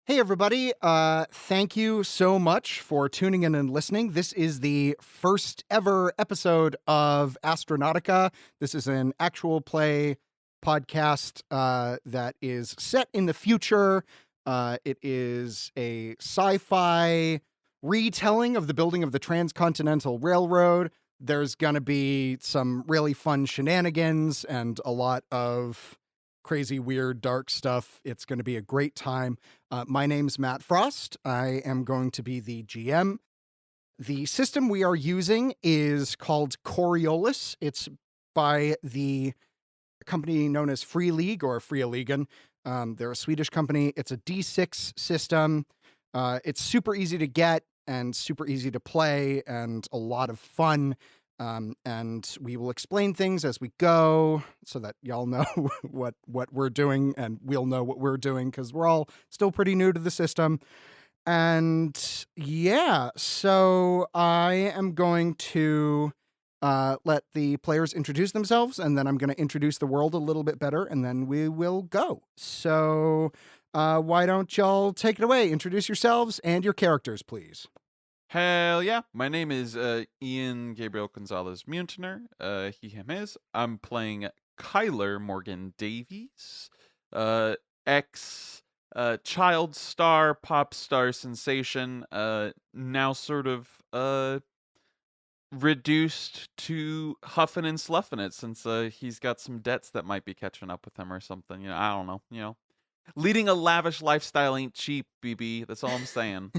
Hey, everybody. Thank you so much for tuning in and listening. This is the first ever episode of Astronautica. This is an actual play podcast that is set in the future. It is a sci-fi retelling of the building of the Transcontinental Railroad. There's going to be some really fun shenanigans and a lot of crazy, weird, dark stuff. It's going to be a great time. My name's Matt Frost. I am going to be the GM. The system we are using is called Coriolis. It's by the company known as Free League or Fria Ligan. They're a Swedish company. It's a D6 system. It's super easy to get and super easy to play and a lot of fun. And we will explain things as we go so that y'all know what we're doing and we'll know what we're doing because we're all still pretty new to the system. And yeah, so I am going to let the players introduce themselves, and then I'm going to introduce the world a little bit better, and then we will go. So why don't y'all take it away? Introduce yourselves and your characters, please. Hell yeah. My name is Ian Gabriel Gonzalez Muntner. He, him, his. I'm playing Kyler Morgan Davies, ex child star, pop star sensation, now sort of reduced to huffing and sloughing it since he's got some debts that might be catching up with him or something. I don't know. Leading a lavish lifestyle ain't cheap, BB. That's all I'm saying.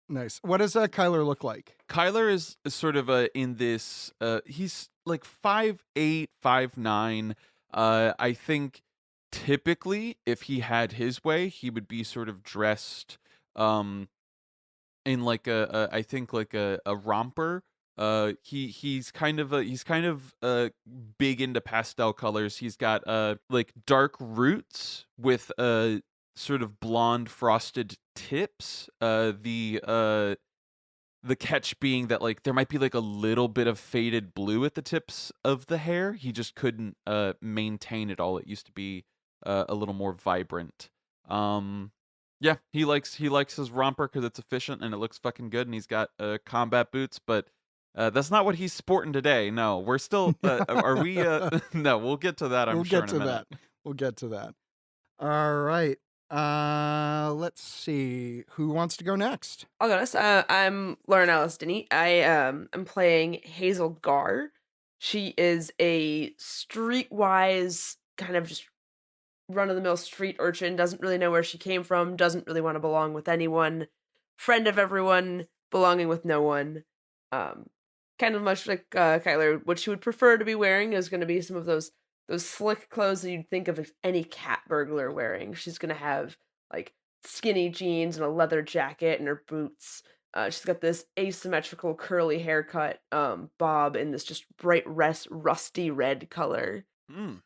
Nice. What does Kyler look like? Kyler is sort of in this. He's like 5'8", 5'9". I think typically, if he had his way, he would be sort of dressed in like I think like a romper. He's kind of big into pastel colors. He's got like dark roots with sort of blonde frosted tips. The catch being that like there might be like a little bit of faded blue at the tips of the hair. He just couldn't maintain it all. It used to be a little more vibrant. Yeah, he likes his romper because it's efficient and it looks fucking good, and he's got combat boots, but that's not what he's sporting today. No, we're still. Are we? No, we'll get to that. I'm sure in a minute. We'll get to that. All right. Let's see. Who wants to go next? I'll go next. I'm Lauren Alice Denny. I'm playing Hazel Gar. She is a streetwise kind of just run-of-the-mill street urchin, doesn't really know where she came from, doesn't really want to belong with anyone, friend of everyone, belonging with no one. Kind of much like Kyler, what she would prefer to be wearing is going to be some of those slick clothes that you'd think of any cat burglar wearing. She's going to have like skinny jeans and a leather jacket and her boots. She's got this asymmetrical curly haircut, bob in this just bright rusty red color.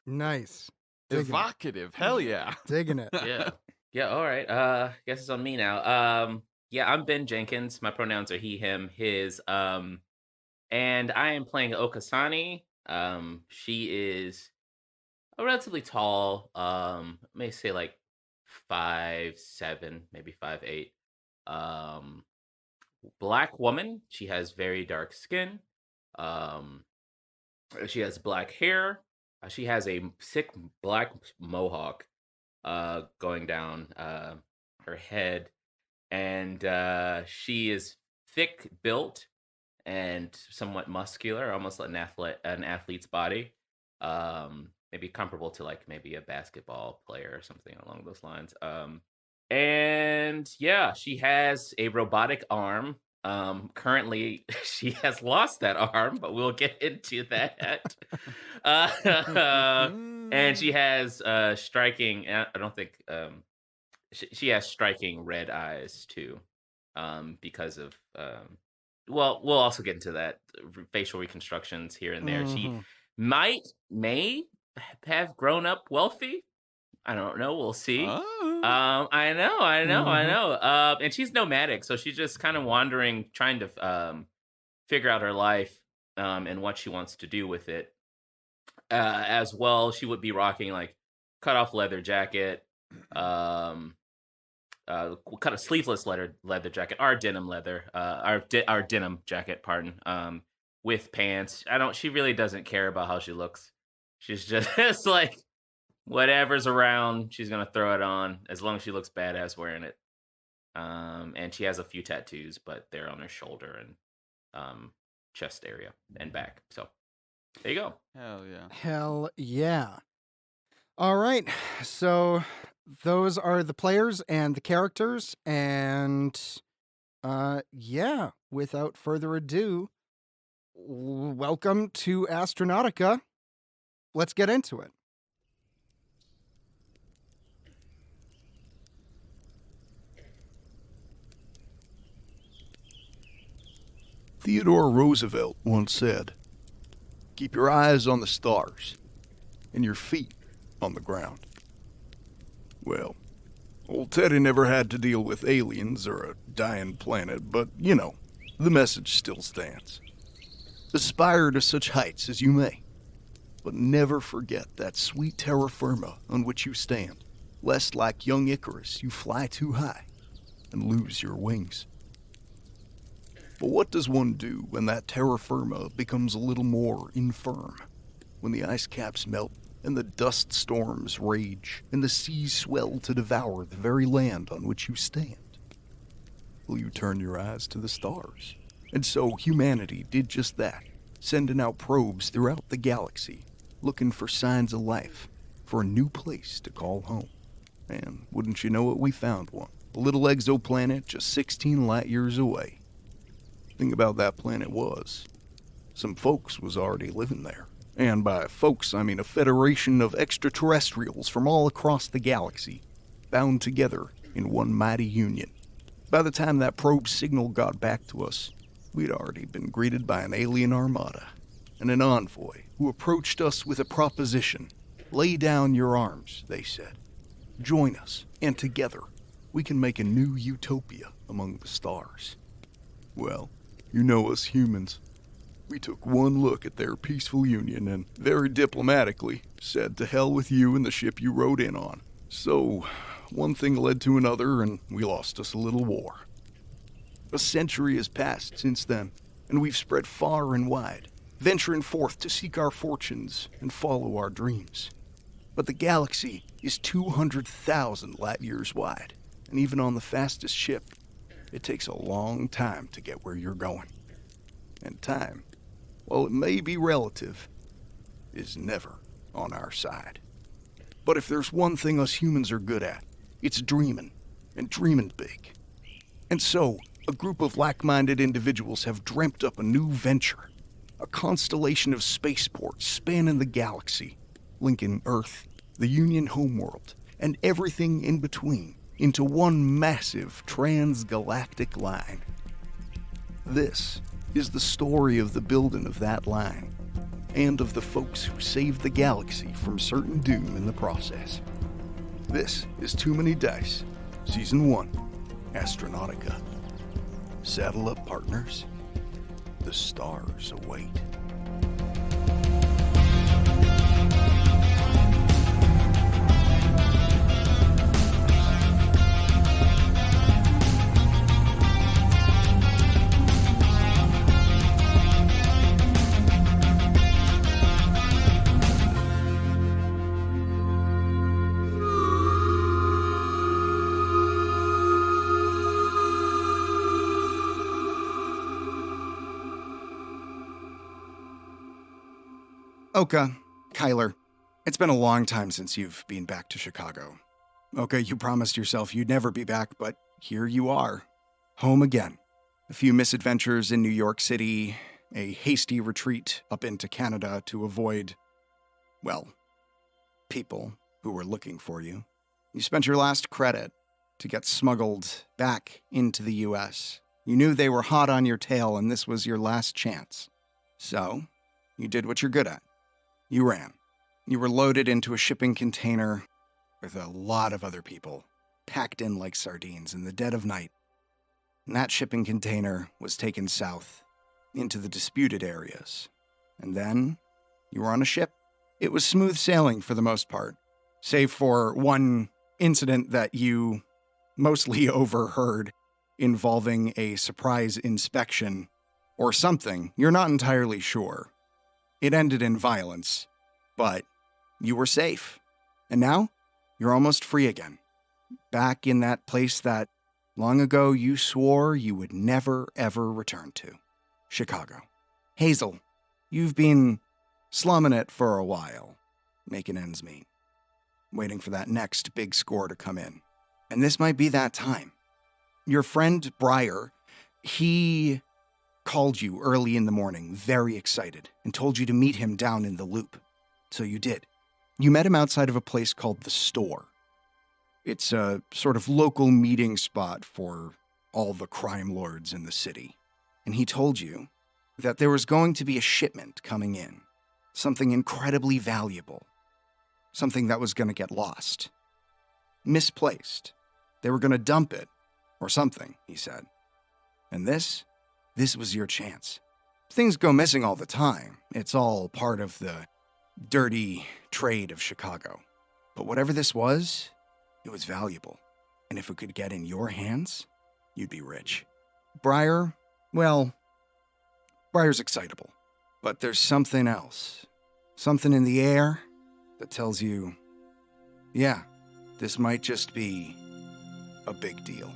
Nice. Evocative. Hell yeah. Digging it. Yeah, all right. Guess it's on me now. I'm Ben Jenkins. My pronouns are he, him, his. And I am playing Okasani. She is a relatively tall, may say like 5'7", maybe 5'8". Black woman. She has very dark skin. She has black hair. She has a sick black mohawk going down her head, and she is thick built and somewhat muscular, almost like an athlete's body. Maybe comparable to like maybe a basketball player or something along those lines. And yeah, she has a robotic arm. Currently she has lost that arm, but we'll get into that. And she has striking, I don't think she has striking red eyes too, because of well, we'll also get into that facial reconstructions here and there. She may have grown up wealthy. I don't know. We'll see. Oh. I know. And she's nomadic, so she's just kind of wandering, trying to figure out her life and what she wants to do with it. As well, she would be rocking like cut off leather jacket, kind of sleeveless leather jacket, our denim leather, our denim jacket, pardon, with pants. She really doesn't care about how she looks. She's just like, whatever's around, she's gonna throw it on as long as she looks badass wearing it. And she has a few tattoos, but they're on her shoulder and chest area and back. So there you go. Hell yeah. Hell yeah. All right. So those are the players and the characters. And yeah, without further ado, welcome to Astronautica. Let's get into it. Theodore Roosevelt once said, "Keep your eyes on the stars and your feet on the ground." Well, old Teddy never had to deal with aliens or a dying planet, but, the message still stands. Aspire to such heights as you may, but never forget that sweet terra firma on which you stand, lest like young Icarus you fly too high and lose your wings. But what does one do when that terra firma becomes a little more infirm? When the ice caps melt and the dust storms rage and the seas swell to devour the very land on which you stand? Will you turn your eyes to the stars? And so humanity did just that, sending out probes throughout the galaxy, looking for signs of life, for a new place to call home. And wouldn't you know it, we found one. A little exoplanet just 16 light years away. Thing about that planet was, some folks was already living there. And by folks, I mean a federation of extraterrestrials from all across the galaxy, bound together in one mighty union. By the time that probe signal got back to us, we'd already been greeted by an alien armada and an envoy who approached us with a proposition. Lay down your arms, they said. Join us, and together we can make a new utopia among the stars. Well, you know us humans. We took one look at their peaceful union and, very diplomatically, said to hell with you and the ship you rode in on. So, one thing led to another and we lost us a little war. A century has passed since then, and we've spread far and wide, venturing forth to seek our fortunes and follow our dreams. But the galaxy is 200,000 light years wide, and even on the fastest ship, it takes a long time to get where you're going. And time, while it may be relative, is never on our side. But if there's one thing us humans are good at, it's dreaming, and dreaming big. And so, a group of like-minded individuals have dreamt up a new venture, a constellation of spaceports spanning the galaxy, linking Earth, the Union homeworld, and everything in between into one massive transgalactic line. This is the story of the building of that line, and of the folks who saved the galaxy from certain doom in the process. This is Too Many Dice, Season 1, Astronautica. Saddle up, partners. The stars await. Oka, Kyler, it's been a long time since you've been back to Chicago. Oka, you promised yourself you'd never be back, but here you are. Home again. A few misadventures in New York City, a hasty retreat up into Canada to avoid, well, people who were looking for you. You spent your last credit to get smuggled back into the U.S. You knew they were hot on your tail and this was your last chance. So, you did what you're good at. You ran. You were loaded into a shipping container with a lot of other people, packed in like sardines in the dead of night. And that shipping container was taken south, into the disputed areas. And then, you were on a ship. It was smooth sailing for the most part, save for one incident that you mostly overheard involving a surprise inspection or something. You're not entirely sure. It ended in violence, but you were safe. And now, you're almost free again. Back in that place that long ago you swore you would never, ever return to. Chicago. Hazel, you've been slumming it for a while, making ends meet, waiting for that next big score to come in. And this might be that time. Your friend Briar, he called you early in the morning, very excited, and told you to meet him down in the loop. So you did. You met him outside of a place called The Store. It's a sort of local meeting spot for all the crime lords in the city. And he told you that there was going to be a shipment coming in, something incredibly valuable, something that was going to get lost, misplaced. They were going to dump it, or something, he said. And this was your chance. Things go missing all the time. It's all part of the dirty trade of Chicago. But whatever this was, it was valuable. And if it could get in your hands, you'd be rich. Briar, well, Briar's excitable. But there's something else. Something in the air that tells you, yeah, this might just be a big deal.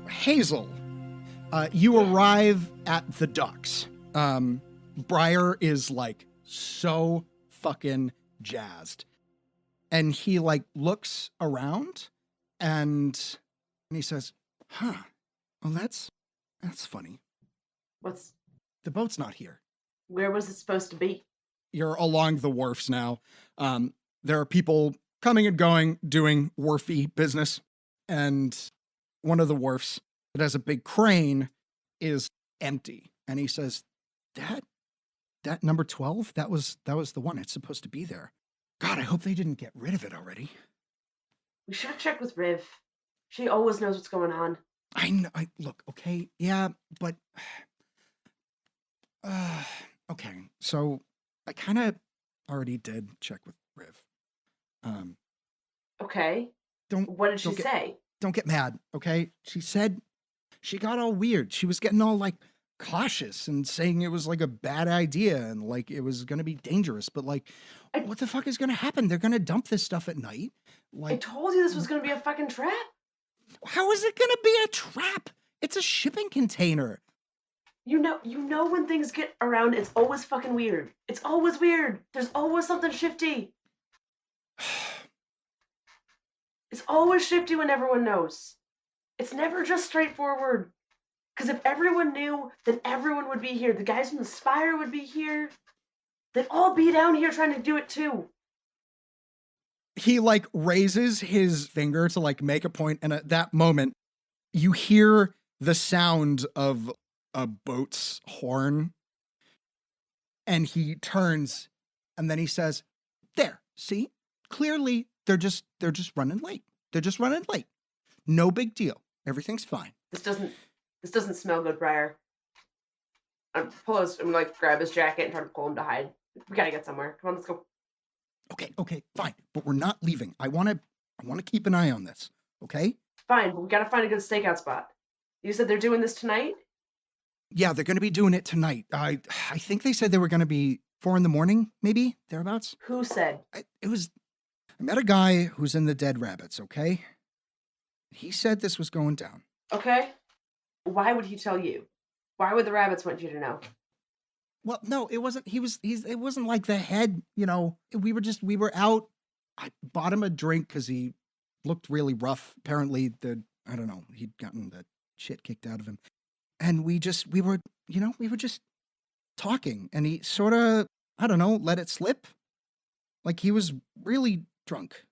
Hazel, you arrive at the docks. Briar is like so fucking jazzed. And he like looks around and he says, well, that's funny. The boat's not here. Where was it supposed to be? You're along the wharfs now. There are people coming and going, doing wharfy business. And one of the wharfs that has a big crane is empty. And he says, that number 12, that was the one. It's supposed to be there. God, I hope they didn't get rid of it already. We should have checked with Riv. She always knows what's going on. I know. Look, okay, yeah, but okay. So I kind of already did check with Riv. Okay. What did she say? Don't get mad, okay? She said she got all weird. She was getting all like cautious and saying it was like a bad idea and like it was going to be dangerous. But like, what the fuck is going to happen? They're going to dump this stuff at night. Like, I told you this was going to be a fucking trap. How is it going to be a trap? It's a shipping container. You know when things get around, it's always fucking weird. It's always weird. There's always something shifty. It's always shifty when everyone knows. It's never just straightforward. Because if everyone knew, then everyone would be here. The guys from the Spire would be here. They'd all be down here trying to do it too. He like raises his finger to like make a point, and at that moment, you hear the sound of a boat's horn. And he turns, and then he says, "There, see? Clearly, they're just running late. They're just running late. No big deal. Everything's fine." This doesn't smell good, Briar. I'm like grab his jacket and try to pull him to hide. We gotta get somewhere. Come on, let's go. Okay, fine. But we're not leaving. I wanna keep an eye on this, okay? Fine, but we gotta find a good stakeout spot. You said they're doing this tonight? Yeah, they're gonna be doing it tonight. I think they said they were gonna be 4 a.m, maybe, thereabouts. Who said? I met a guy who's in the Dead Rabbits, okay? He said this was going down. Okay. Why would he tell you? Why would the rabbits want you to know? Well, no, it wasn't. It wasn't like the head, you know. We were out. I bought him a drink because he looked really rough. Apparently, I don't know, he'd gotten the shit kicked out of him. And we were just talking. And he sort of, I don't know, let it slip. Like he was really drunk.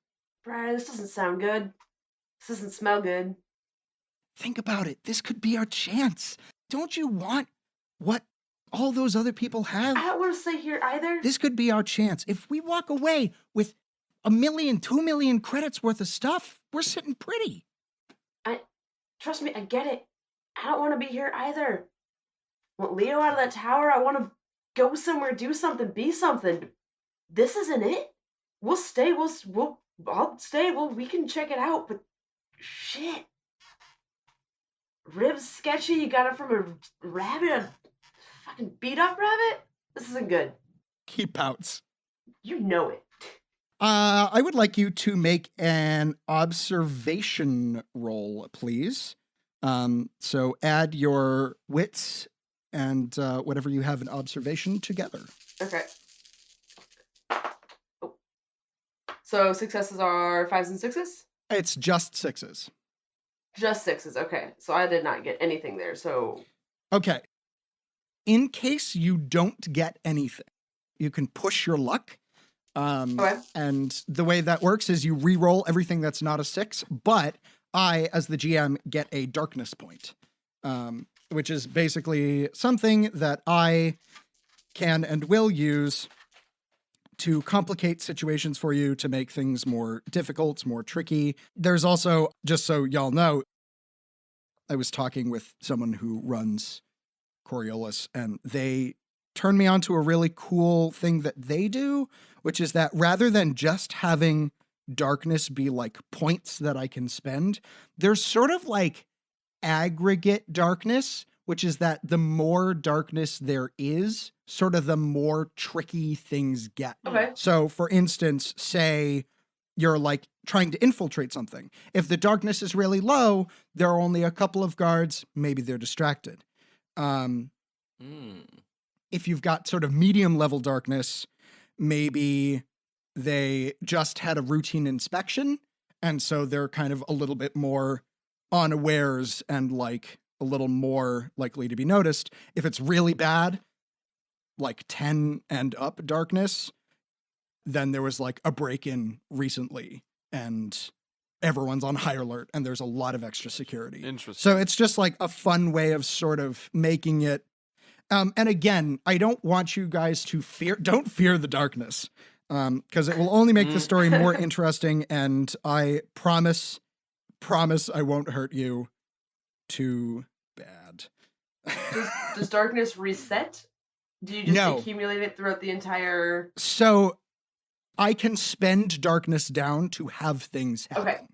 Brian, this doesn't sound good. This doesn't smell good. Think about it. This could be our chance. Don't you want what all those other people have? I don't want to stay here either. This could be our chance. If we walk away with 1 million, 2 million credits worth of stuff, we're sitting pretty. Trust me, I get it. I don't want to be here either. I want Leo out of that tower. I want to go somewhere, do something, be something. This isn't it. We'll stay. I'll stay. We can check it out. But shit, ribs sketchy. You got it from a rabbit, a fucking beat up rabbit. This isn't good. He pouts. You know it. I would like you to make an observation roll, please. So add your wits and whatever you have in observation together. Okay. Oh. So successes are 5s and 6s? It's just 6s. Just 6s, okay. So I did not get anything there, so... Okay. In case you don't get anything, you can push your luck. Okay. And the way that works is you re-roll everything that's not a 6, but I, as the GM, get a darkness point, which is basically something that I can and will use to complicate situations for you, to make things more difficult, more tricky. There's also, just so y'all know, I was talking with someone who runs Coriolis, and they turned me on to a really cool thing that they do, which is that rather than just having darkness be like points that I can spend, there's sort of like aggregate darkness, which is that the more darkness there is, sort of the more tricky things get. Okay. So, for instance, say you're like trying to infiltrate something. If the darkness is really low, there are only a couple of guards, maybe they're distracted. If you've got sort of medium level darkness, maybe they just had a routine inspection, and so they're kind of a little bit more unawares and like a little more likely to be noticed. If it's really bad, like 10 and up darkness, then there was like a break-in recently and everyone's on high alert and there's a lot of extra security. Interesting. So it's just like a fun way of sort of making it. And again, I don't want you guys to don't fear the darkness, because it will only make the story more interesting. And I promise I won't hurt you too bad. Does darkness reset? Do you just No. accumulate it throughout the entire... So I can spend darkness down to have things happen.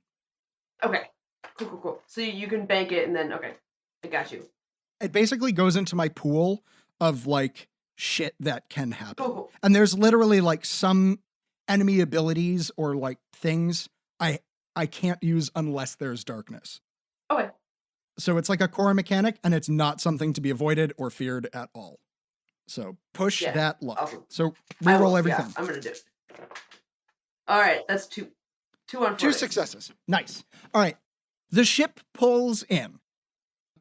Okay. Cool. So you can bank it and then, okay. I got you. It basically goes into my pool of like shit that can happen. Cool. And there's literally like some enemy abilities or like things I can't use unless there's darkness. Okay. So it's like a core mechanic and it's not something to be avoided or feared at all. So push that luck. Awesome. So I will, reroll everything. Yeah, I'm going to do it. All right. That's two on 4. 2 successes. Nice. All right. The ship pulls in.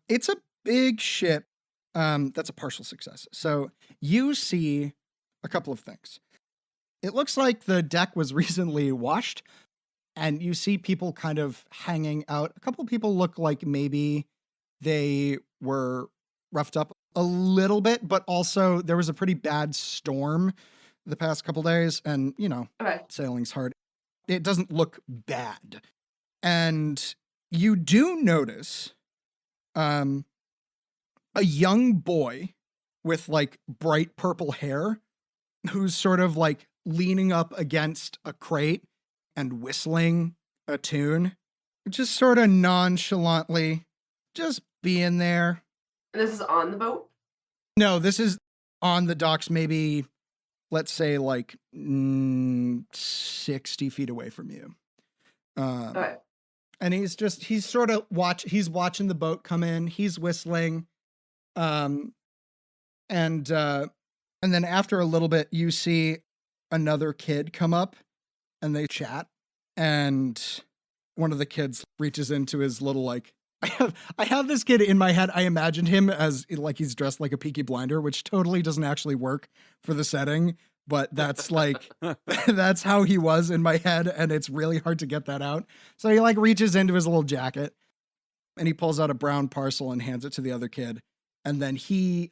It's a big ship. That's a partial success. So you see a couple of things. It looks like the deck was recently washed, and you see people kind of hanging out. A couple of people look like maybe they were roughed up a little bit, but also there was a pretty bad storm the past couple days, and, you know, Okay. sailing's hard. It doesn't look bad. And you do notice a young boy with like bright purple hair who's sort of like leaning up against a crate and whistling a tune, just sort of nonchalantly, just being there. And this is on the boat? No, this is on the docks, maybe, let's say like 60 feet away from you. Okay. And he's sort of he's watching the boat come in, he's whistling. And then after a little bit, you see another kid come up and they chat. And one of the kids reaches into his little, like, I have this kid in my head. I imagined him as like he's dressed like a Peaky Blinder, which totally doesn't actually work for the setting. But that's like, that's how he was in my head. And it's really hard to get that out. So he like reaches into his little jacket and he pulls out a brown parcel and hands it to the other kid. And then he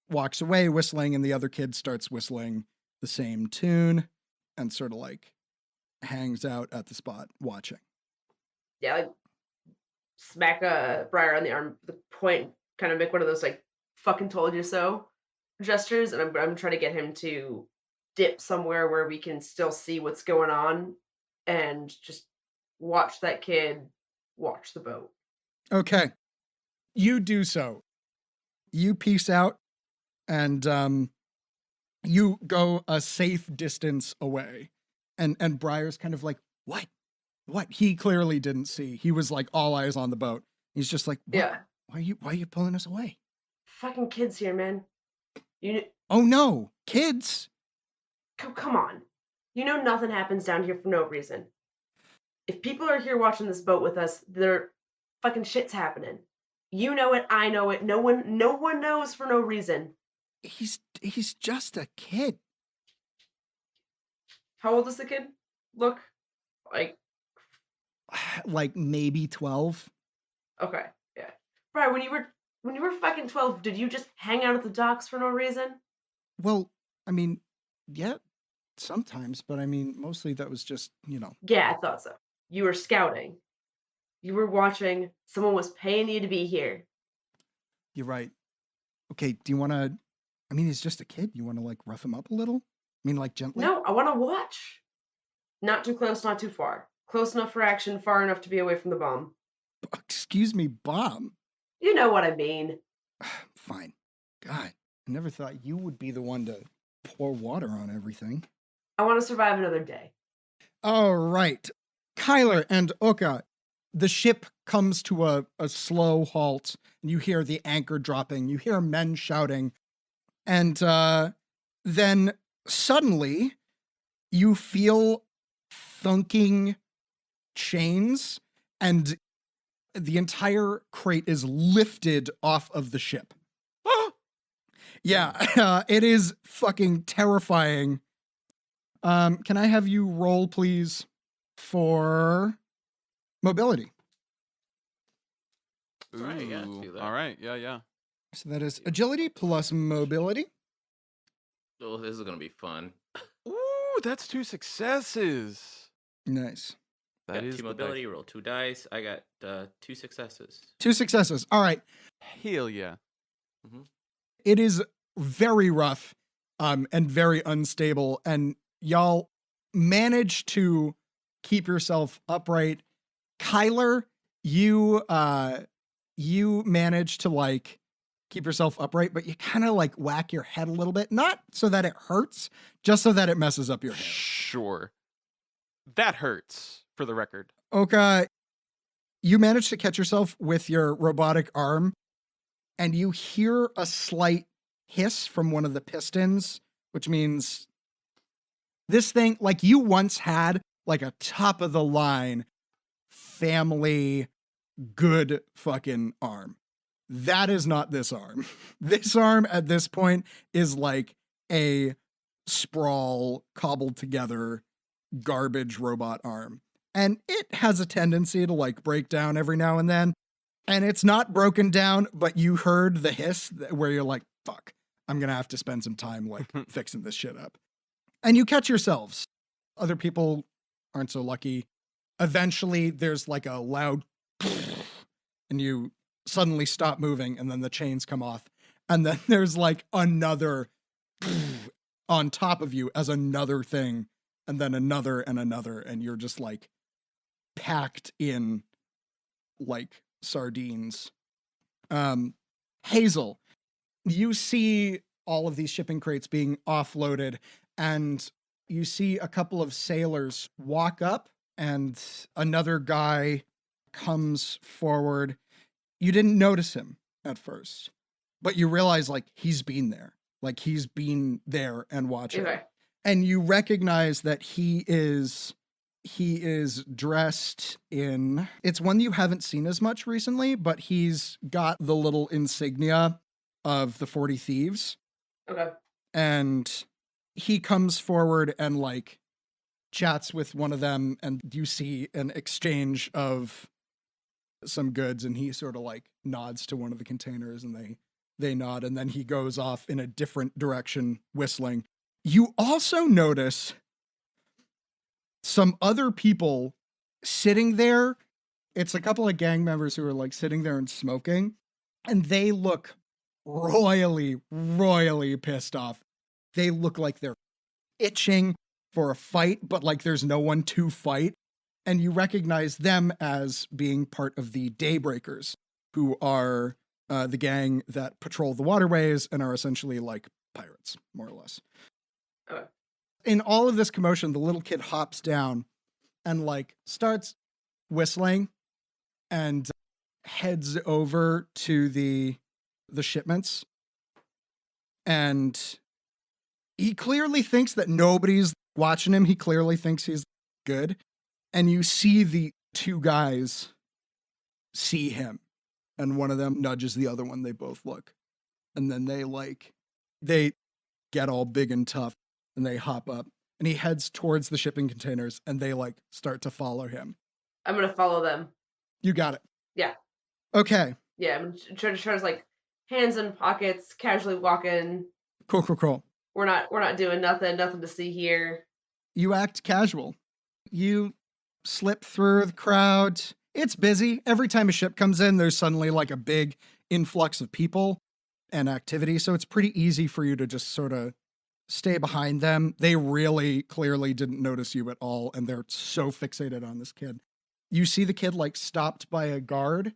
walks away whistling, and the other kid starts whistling the same tune and sort of like hangs out at the spot watching. Yeah, like smack Briar on the arm, the point, kind of make one of those like fucking told you so gestures, and I'm trying to get him to dip somewhere where we can still see what's going on, and just watch that kid watch the boat. Okay. You do so. You peace out, and you go a safe distance away. And Briar's kind of like, what? What? He clearly didn't see. He was like all eyes on the boat. He's just like, what? Yeah. Why are you pulling us away? Fucking kids here, man. Oh no, kids. Come on. You know nothing happens down here for no reason. If people are here watching this boat with us, they're fucking shit's happening. You know it, I know it. No one knows for no reason. He's just a kid. How old does the kid look? Like maybe 12. Okay, yeah. Brian, when you were fucking 12, did you just hang out at the docks for no reason? Well, I mean, yeah, sometimes, but I mean, mostly that was just, Yeah, I thought so. You were scouting. You were watching. Someone was paying you to be here. You're right. Okay, do you want to, I mean, he's just a kid. You want to like rough him up a little? I mean, like gently? No, I want to watch. Not too close, not too far. Close enough for action, far enough to be away from the bomb. Excuse me, bomb. You know what I mean. Fine. God, I never thought you would be the one to pour water on everything. I want to survive another day. All right. Kyler and Oka, the ship comes to a slow halt, and you hear the anchor dropping. You hear men shouting. And then suddenly you feel thunking chains, and the entire crate is lifted off of the ship. Yeah, it is fucking terrifying. Can I have you roll, please, for mobility? Ooh, Right, yeah, do that. all right, yeah. So that is agility plus mobility. Oh, this is gonna be fun. Ooh, that's 2 successes. Nice. That Got is 2 the mobility. dice. Roll 2 dice. I got 2 successes. 2 successes. All right. Hell yeah. It is very rough and very unstable, and y'all manage to keep yourself upright. Kyler, you manage to like keep yourself upright, but you kind of like whack your head a little bit, not so that it hurts, just so that it messes up your head. Sure. That hurts, for the record. Oka, you manage to catch yourself with your robotic arm, and you hear a slight hiss from one of the pistons, which means this thing, like you once had like a top of the line family good fucking arm. That is not this arm. This arm at this point is like a sprawl cobbled together garbage robot arm. And it has a tendency to like break down every now and then. And it's not broken down, but you heard the hiss where you're like, fuck, I'm going to have to spend some time like fixing this shit up. And you catch yourselves. Other people aren't so lucky. Eventually there's like a loud and you suddenly stop moving, and then the chains come off. And then there's like another on top of you as another thing, and then another and another, and you're just like packed in like sardines. Hazel, you see all of these shipping crates being offloaded, and you see a couple of sailors walk up, and another guy comes forward. You didn't notice him at first, but you realize like he's been there. Like he's been there and watching. Okay. And you recognize that he is dressed in, it's one you haven't seen as much recently, but he's got the little insignia of the 40 Thieves. Okay. And he comes forward and like chats with one of them, and you see an exchange of some goods, and he sort of like nods to one of the containers, and they nod, and then he goes off in a different direction whistling. You also notice some other people sitting there. It's a couple of gang members who are like sitting there and smoking, and they look royally pissed off. They look like they're itching for a fight, but like there's no one to fight. And you recognize them as being part of the Daybreakers, who are the gang that patrol the waterways and are essentially like pirates, more or less. In all of this commotion, the little kid hops down and like starts whistling and heads over to the shipments. And he clearly thinks that nobody's watching him. He clearly thinks he's good. And you see the two guys see him. And one of them nudges the other one. They both look. And then they get all big and tough and they hop up. And he heads towards the shipping containers and they like start to follow him. I'm going to follow them. You got it. Yeah. Okay. Yeah, I'm trying to like hands in pockets, casually walking. Cool. We're not doing nothing to see here. You act casual. You slip through the crowd. It's busy. Every time a ship comes in, there's suddenly like a big influx of people and activity. So it's pretty easy for you to just sort of stay behind them. They really clearly didn't notice you at all. And they're so fixated on this kid. You see the kid like stopped by a guard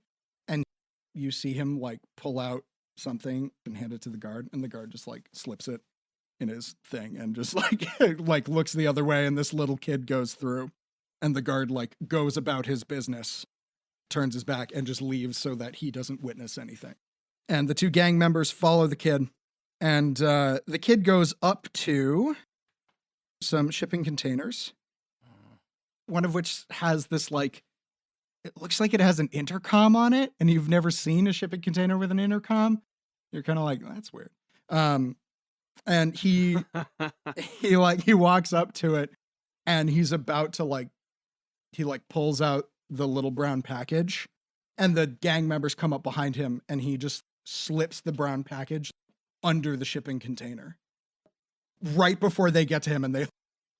and you see him like pull out something and hand it to the guard. And the guard just like slips it in his thing and just like, like looks the other way. And this little kid goes through and the guard like goes about his business, turns his back and just leaves so that he doesn't witness anything. And the two gang members follow the kid. And the kid goes up to some shipping containers, one of which has this like, it looks like it has an intercom on it. And you've never seen a shipping container with an intercom. You're kind of like, that's weird. And he walks up to it and he's about to he pulls out the little brown package and the gang members come up behind him and he just slips the brown package under the shipping container right before they get to him and they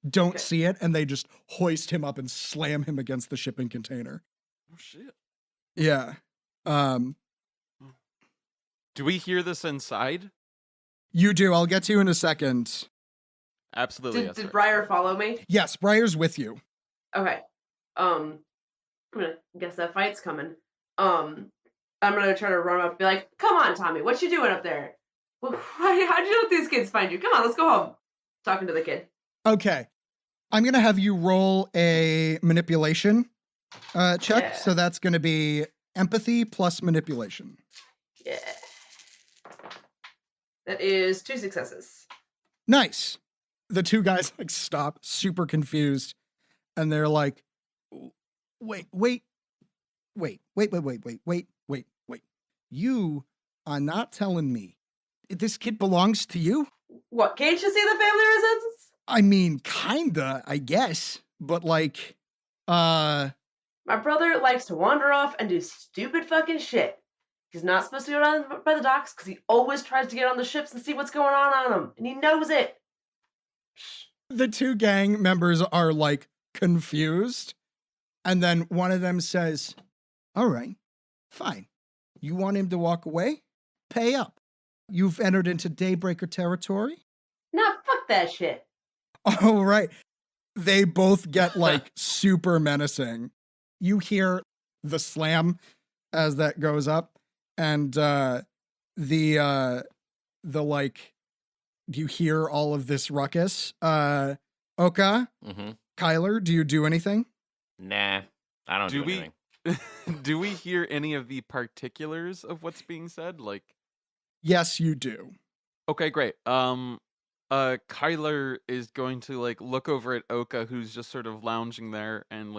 don't see it and they just hoist him up and slam him against the shipping container. Oh shit. Yeah. Do we hear this inside? You do. I'll get to you in a second. Absolutely. Did Yes, Briar follow me? Yes, Briar's with you. Okay. I'm gonna guess that fight's coming. I'm gonna try to run up and be like, come on, Tommy, what you doing up there? How'd you let these kids find you? Come on, let's go home. Talking to the kid. Okay. I'm going to have you roll a manipulation check. Yeah. So that's going to be empathy plus manipulation. Yeah. That is 2 successes. Nice. The two guys stop, super confused, and they're like, wait. You are not telling me this kid belongs to you? What, can't you see the family resemblance? I mean, kinda, I guess. But my brother likes to wander off and do stupid fucking shit. He's not supposed to go down by the docks because he always tries to get on the ships and see what's going on them. And he knows it. the two gang members are confused. And then one of them says, all right, fine. You want him to walk away? Pay up. You've entered into Daybreaker territory. Nah, fuck that shit. All right. They both get super menacing. You hear the slam as that goes up, and you hear all of this ruckus. Oka, Kyler, do you do anything? Nah, I don't do anything. Do we hear any of the particulars of what's being said? Yes, you do. Okay, great. Kyler is going to look over at Oka, who's just sort of lounging there, and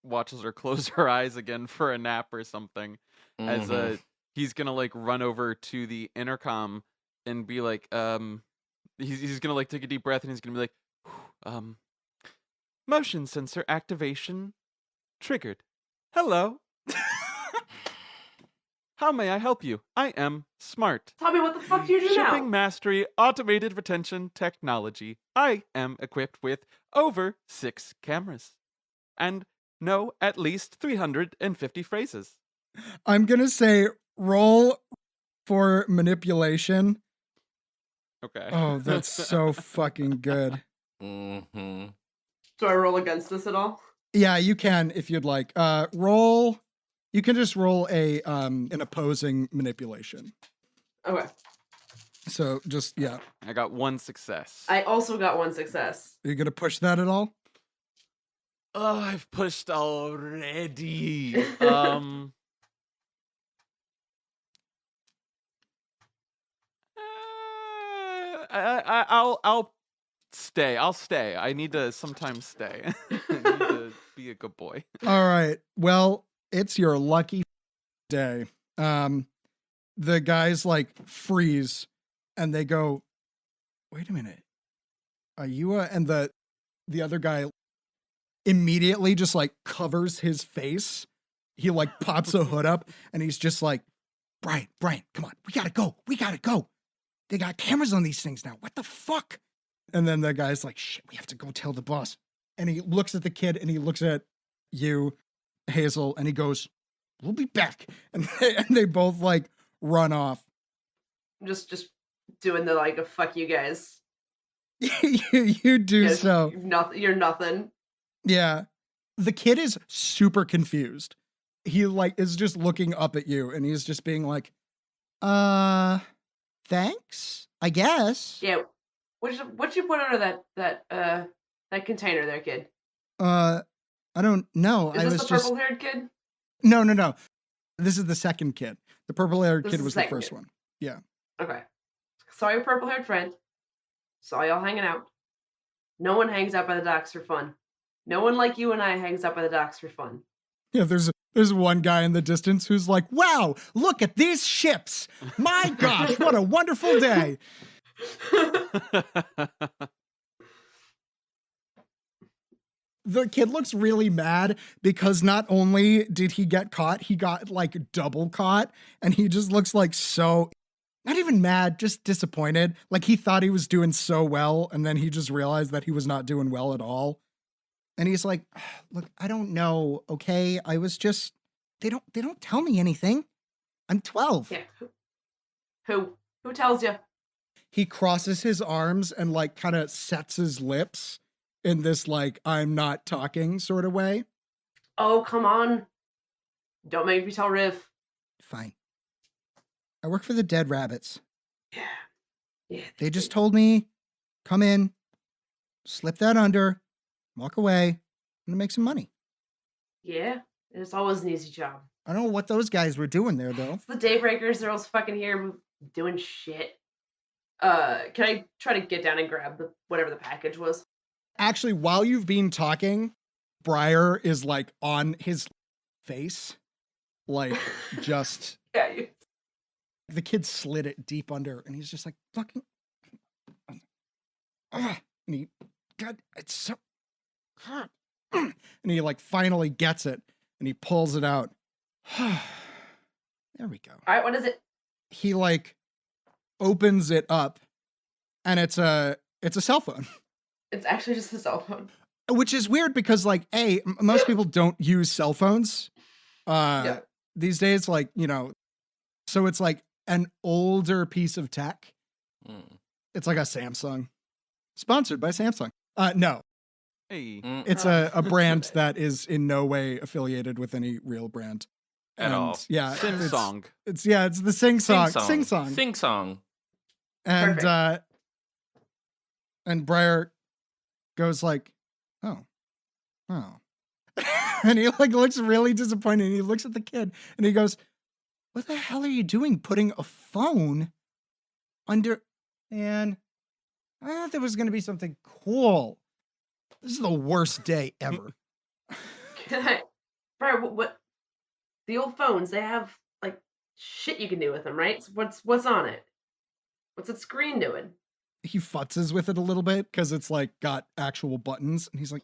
watches her close her eyes again for a nap or something. As he's gonna run over to the intercom and be he's gonna take a deep breath, and he's gonna be motion sensor activation triggered. Hello. How may I help you? I am smart. Tommy, what the fuck do you do Shipping now? mastery, automated retention technology. I am equipped with over 6 cameras. And know at least 350 phrases. I'm going to say roll for manipulation. Okay. Oh, that's so fucking good. Mm-hmm. Do I roll against this at all? Yeah, you can if you'd like. Roll. You can just roll an opposing manipulation. Okay. So just yeah. I got 1 success. I also got 1 success. Are you gonna push that at all? Oh, I've pushed already. I'll stay. I'll stay. I need to sometimes stay. I need to be a good boy. All right. Well, it's your lucky day. The guys like freeze and they go, wait a minute. Are you and the other guy immediately just like covers his face. He like pops a hood up and he's just like, Brian, come on. We gotta go. They got cameras on these things now. What the fuck? And then the guy's like, shit, we have to go tell the boss. And he looks at the kid and he looks at you, Hazel, and he goes, we'll be back. And they both like run off. Just doing the like a fuck you guys. you do Yes, so. You're nothing. Yeah. The kid is super confused. He like is just looking up at you and he's just being like, thanks, I guess. Yeah. What you put under that container there, kid? I don't know. Is I this was the just purple-haired kid? No. This is the second kid. The purple-haired This kid is was the the second first kid. one. Yeah. Okay. Saw your purple-haired friend. Saw y'all hanging out. No one hangs out by the docks for fun. No one like you and I hangs out by the docks for fun. Yeah, there's one guy in the distance who's like, wow, look at these ships. My gosh, what a wonderful day. The kid looks really mad because not only did he get caught, he got like double caught. And he just looks like so, not even mad, just disappointed. Like he thought he was doing so well. And then he just realized that he was not doing well at all. And he's like, look, I don't know. Okay. I was just, they don't tell me anything. I'm 12. Yeah. Who tells you? He crosses his arms and like kind of sets his lips in this like I'm not talking sort of way. Oh, come on. Don't make me tell Riv. Fine. I work for the Dead Rabbits. Yeah. They just told me, come in, slip that under, walk away, I'm gonna make some money. Yeah. It's always an easy job. I don't know what those guys were doing there though. It's the Daybreakers. They're always fucking here doing shit. Can I try to get down and grab whatever the package was? Actually, while you've been talking, Briar is like on his face, like just Yeah. the kid slid it deep under, and he's just like fucking. And he, God, it's so. God. And he like finally gets it, and he pulls it out. There we go. All right. What is it? He like opens it up, and it's a cell phone. It's actually just a cell phone. Which is weird because like most people don't use cell phones these days, like, you know, so it's like an older piece of tech. It's like a Samsung, sponsored by Samsung. No, Hey. it's a brand that is in no way affiliated with any real brand At all. Yeah, Sim song. it's the sing song. And Briar goes like, oh. And he like looks really disappointed. And he looks at the kid and he goes, what the hell are you doing putting a phone under? And I thought there was going to be something cool. This is the worst day ever. Brian, what? The old phones, they have like shit you can do with them, right? So what's on it? What's the screen doing? He futzes with it a little bit because it's like got actual buttons, and he's like,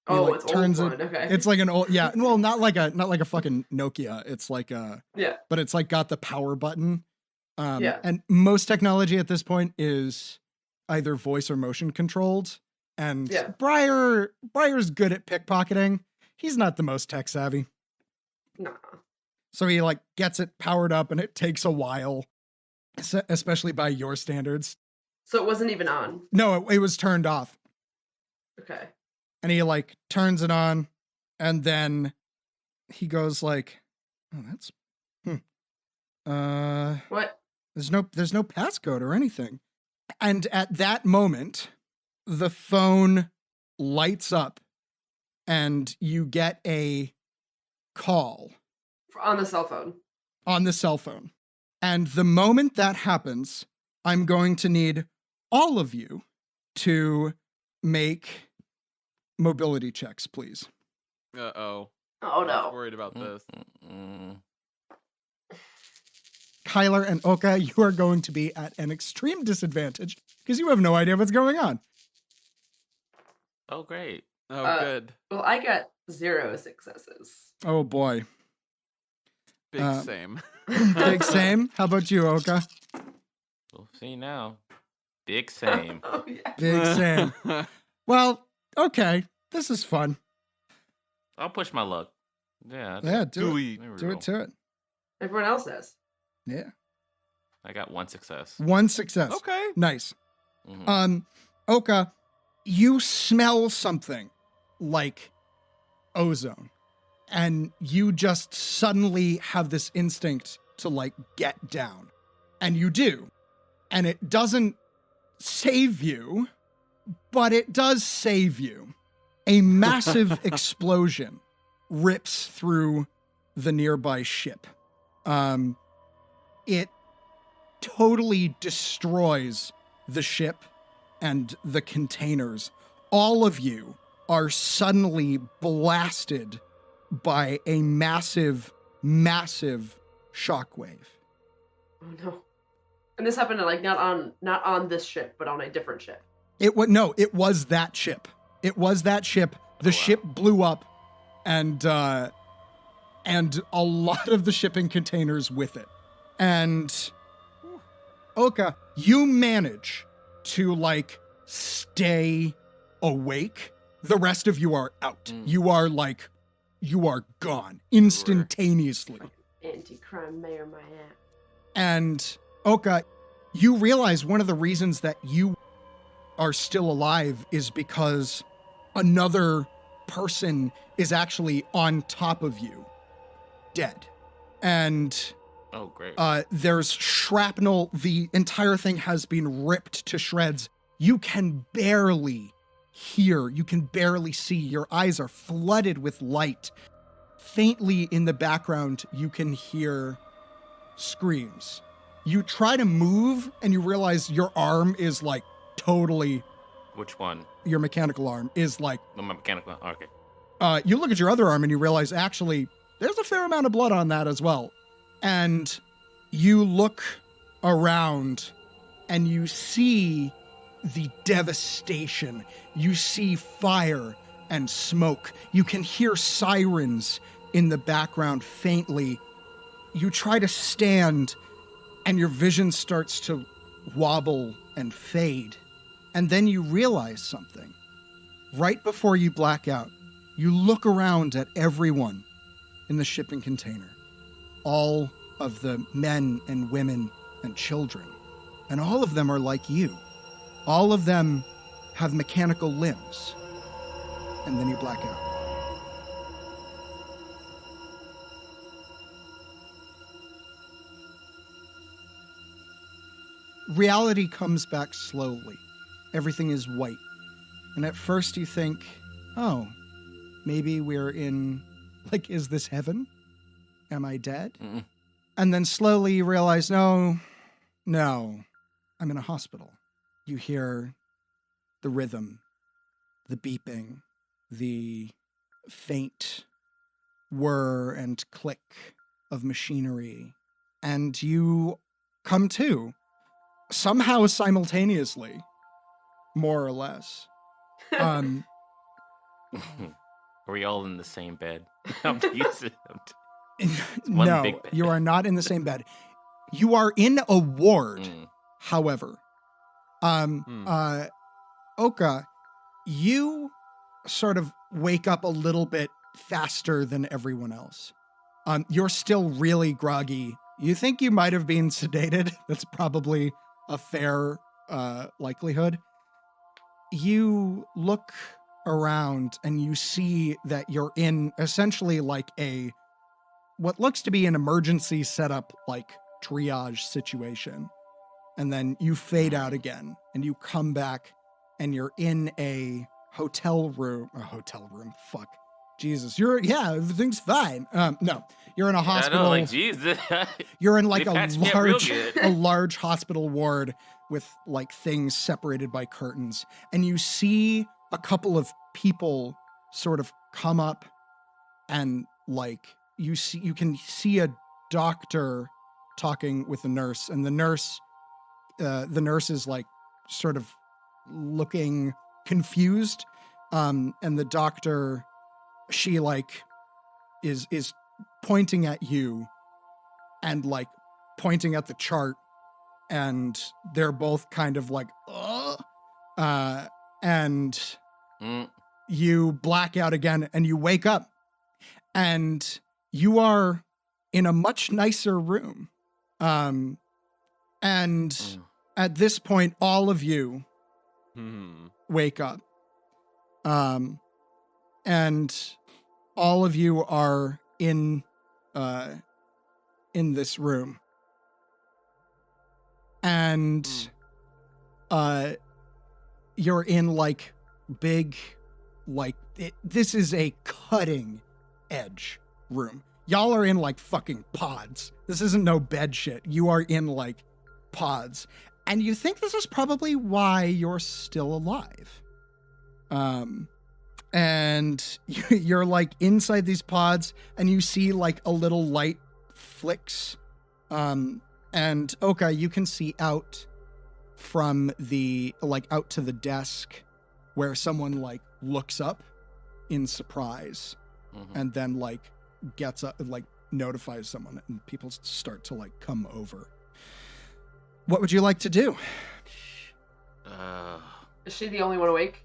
Oh, like, it's turns old it. one. Okay. It's like an old, yeah. Well, not like a fucking Nokia. It's like yeah. but it's like got the power button. Yeah. And most technology at this point is either voice or motion controlled. And Yeah. Briar's good at pickpocketing. He's not the most tech savvy. Nah. So he like gets it powered up and it takes a while, especially by your standards. So it wasn't even on. No, it was turned off. Okay. And he like turns it on and then he goes like, oh, that's, What? there's no passcode or anything. And at that moment, the phone lights up and you get a call On the cell phone. on the cell phone. And the moment that happens, I'm going to need all of you to make mobility checks, please. Uh-oh. Oh I was no. worried about this. Kyler and Oka, you are going to be at an extreme disadvantage because you have no idea what's going on. Oh, great. Oh, good. Well, I got 0 successes. Oh boy. Big same. Big same. How about you, Oka? We'll see now. Big same. Oh yeah. Big same. Well, okay. This is fun. I'll push my luck. Yeah. Yeah, do Do it. we? There we Do go. it to it. Everyone else does. Yeah. I got 1 success. One success. Okay. Nice. Mhm. Oka, you smell something like ozone, and you just suddenly have this instinct to like get down, and you do, and it doesn't save you, but it does save you. A massive explosion rips through the nearby ship. It totally destroys the ship and the containers. All of you are suddenly blasted by a massive, massive shockwave. Oh no. And this happened like not on this ship, but on a different ship. It was that ship. It was that ship. The ship blew up, and a lot of the shipping containers with it. And Oka, you manage to like stay awake. The rest of you are out. You are gone instantaneously. Anti-crime mayor my ass. And Oka, you realize one of the reasons that you are still alive is because another person is actually on top of you, dead. And Oh, great. there's shrapnel. The entire thing has been ripped to shreds. You can barely hear. You can barely see. Your eyes are flooded with light. Faintly in the background, you can hear screams. You try to move and you realize your arm is like totally, Which one? your mechanical arm is like, No, my mechanical. Oh, okay. you look at your other arm and you realize actually there's a fair amount of blood on that as well. And you look around and you see the devastation. You see fire and smoke. You can hear sirens in the background faintly. You try to stand and your vision starts to wobble and fade. And then you realize something. Right before you black out, you look around at everyone in the shipping container. All of the men and women and children. And all of them are like you. All of them have mechanical limbs. And then you black out. Reality comes back slowly. Everything is white. And at first you think, oh, maybe we're in, like, is this heaven? Am I dead? Mm-mm. And then slowly you realize, no, I'm in a hospital. You hear the rhythm, the beeping, the faint whir and click of machinery. And you come to, somehow simultaneously, more or less. Are we all in the same bed? I'm teasing. One No, big bed. you are not in the same bed. You are in a ward, however. Oka, you sort of wake up a little bit faster than everyone else. You're still really groggy. You think you might have been sedated. That's probably a fair likelihood. You look around and you see that you're in essentially like what looks to be an emergency setup, like triage situation. And then you fade out again and you come back and you're in a hotel room. Fuck. Jesus. Everything's fine. No, you're in a hospital. I know, like, Jesus. You're in like They patched me up real good. a large hospital ward with like things separated by curtains. And you see a couple of people sort of come up and like you can see a doctor talking with a nurse, and the nurse is like sort of looking confused. And the doctor, she like is pointing at you and like pointing at the chart, and they're both kind of like, and you black out again and you wake up and you are in a much nicer room. And at this point, all of you wake up. And all of you are in this room. And you're in like big, like this is a cutting edge room. Y'all are in like fucking pods. This isn't no bed shit. You are in like pods. And you think this is probably why you're still alive. And you're like inside these pods and you see like a little light flicks. And Oka, you can see out from out to the desk where someone like looks up in surprise and then like gets up, like notifies someone, and people start to like come over. What would you like to do? Is she the only one awake?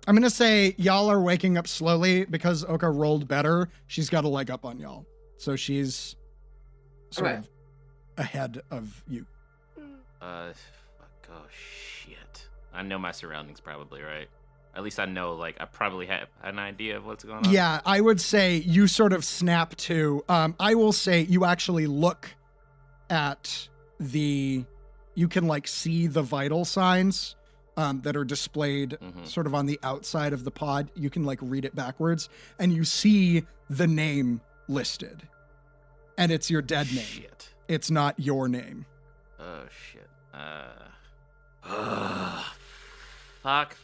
I'm going to say y'all are waking up slowly because Oka rolled better. She's got a leg up on y'all. So she's sort of ahead of you. Fuck, oh shit. I know my surroundings probably, right? At least I know, like, I probably have an idea of what's going on. Yeah, I would say you sort of snap to. I will say you actually look at you can like see the vital signs that are displayed sort of on the outside of the pod. You can like read it backwards and you see the name listed. And it's your dead name. Shit. It's not your name. Oh shit. Fuck.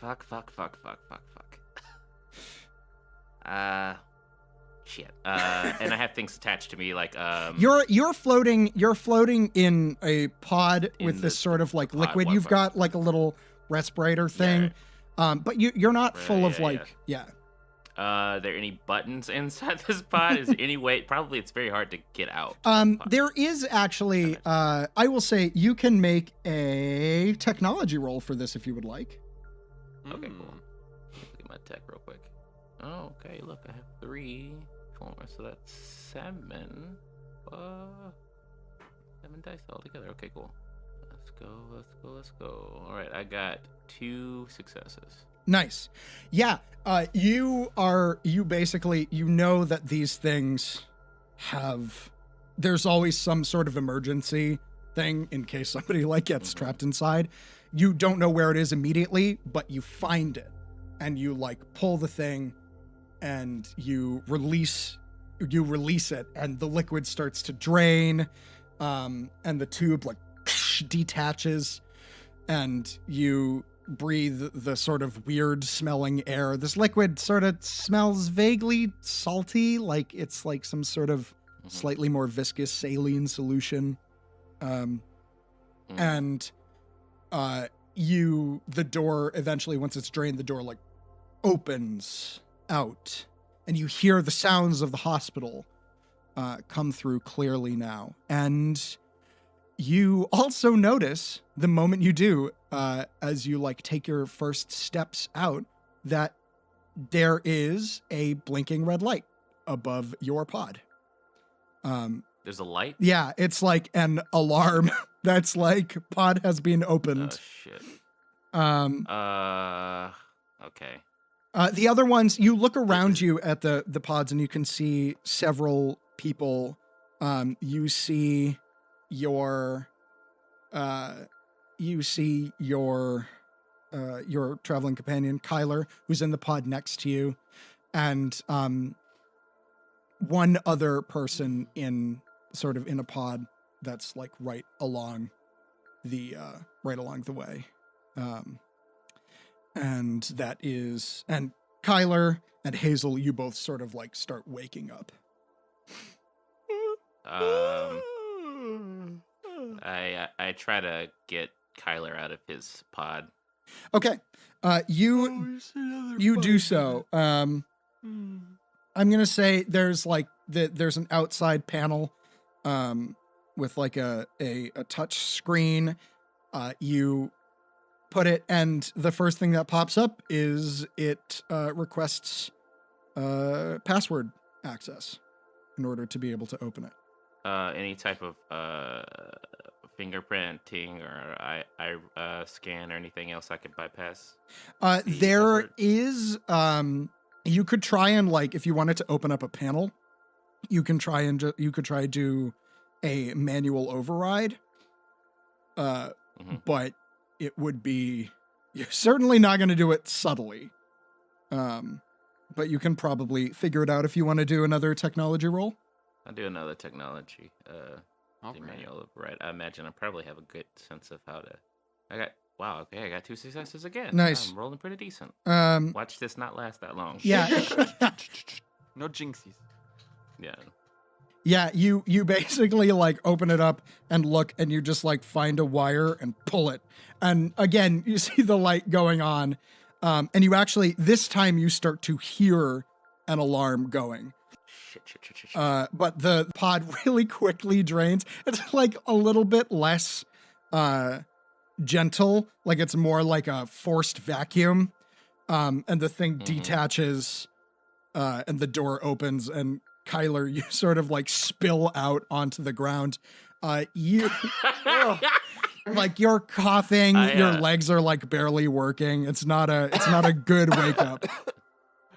Shit. And I have things attached to me like You're floating in a pod with this sort of like liquid. You've got like a little respirator thing. Yeah. But you're not full of like Are there any buttons inside this pod? Is there any way? Probably it's very hard to get out. There is actually, I will say you can make a technology roll for this if you would like. Okay, cool. Look at my tech real quick. Oh, okay. Look, I have 3, 4, so that's 7. 7 dice altogether. Okay, cool. Let's go. All right, I got 2 successes. Nice. Yeah. You basically, you know that these things there's always some sort of emergency thing in case somebody like gets trapped inside. You don't know where it is immediately, but you find it and you like pull the thing and you release it and the liquid starts to drain. And the tube like detaches and you breathe the sort of weird smelling air. This liquid sort of smells vaguely salty, like it's like some sort of slightly more viscous saline solution. And the door eventually, once it's drained, the door like opens out and you hear the sounds of the hospital come through clearly now. And you also notice the moment you do, as you like take your first steps out, that there is a blinking red light above your pod. There's a light? Yeah, it's like an alarm that's like pod has been Oh, opened. shit. Um, Okay. the other ones, you look around you at the pods and you can see several people. You see your traveling companion, Kyler, who's in the pod next to you, and one other person in a pod that's like right along the way. And Kyler and Hazel, you both sort of like start waking up. I try to get Kyler out of his pod. Okay. You do so. I'm going to say there's like there's an outside panel with like a touch screen. You put it, and the first thing that pops up is it requests password access in order to be able to open it. Any type of fingerprinting or eye scan or anything else I could bypass? There password? is, you could try and like, if you wanted to open up a panel, you could try do a manual override. But it would be, you're certainly not going to do it subtly. But you can probably figure it out if you want to do another technology roll. I'll do another technology. Alright. Manual override. I imagine I probably have a good sense of how to. I got 2 successes again. Nice. I'm rolling pretty decent. Um, Watch this not last that long. yeah. No jinxies. Yeah. Yeah, you basically like open it up and look, and you just like find a wire and pull it. And again, you see the light going on. And you actually, this time you start to hear an alarm going. Shit. But the pod really quickly drains. It's like a little bit less gentle, like it's more like a forced vacuum. And the thing detaches, and the door opens, and Kyler, you sort of like spill out onto the ground. You like you're coughing, your legs are like barely working. It's not a good wake up.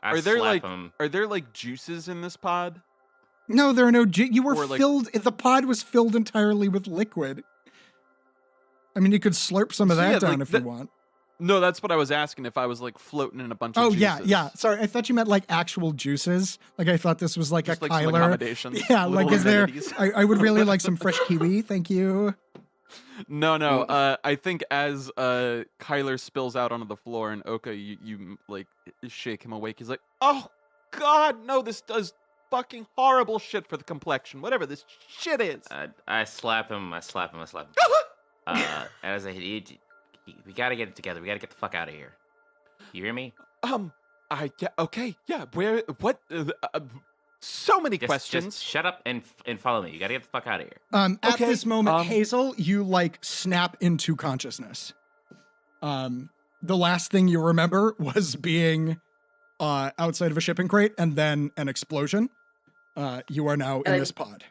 I Are there slap like him. are there like juices in this pod? No, there are no. You were Or, like- filled. The pod was filled entirely with liquid. I mean, you could slurp some of So, that yeah, down like, if you want. No, that's what I was asking. If I was like floating in a bunch of Oh juices. yeah. Sorry, I thought you meant like actual juices. Like I thought this was like Just a like some Kyler. accommodations. Yeah, little like is there? amenities. I would really like some fresh kiwi. Thank you. No. I think as Kyler spills out onto the floor and Oka, you like shake him awake. He's like, "Oh God, no! This does fucking horrible shit for the complexion. Whatever this shit is." I slap him. As I hit, we gotta get it together. We gotta get the fuck out of here. You hear me? Okay, yeah. Where? What? So many questions. Just shut up and follow me. You gotta get the fuck out of here. At Okay, this moment, um, Hazel, you like snap into consciousness. The last thing you remember was being outside of a shipping crate and then an explosion. You are now in this pod.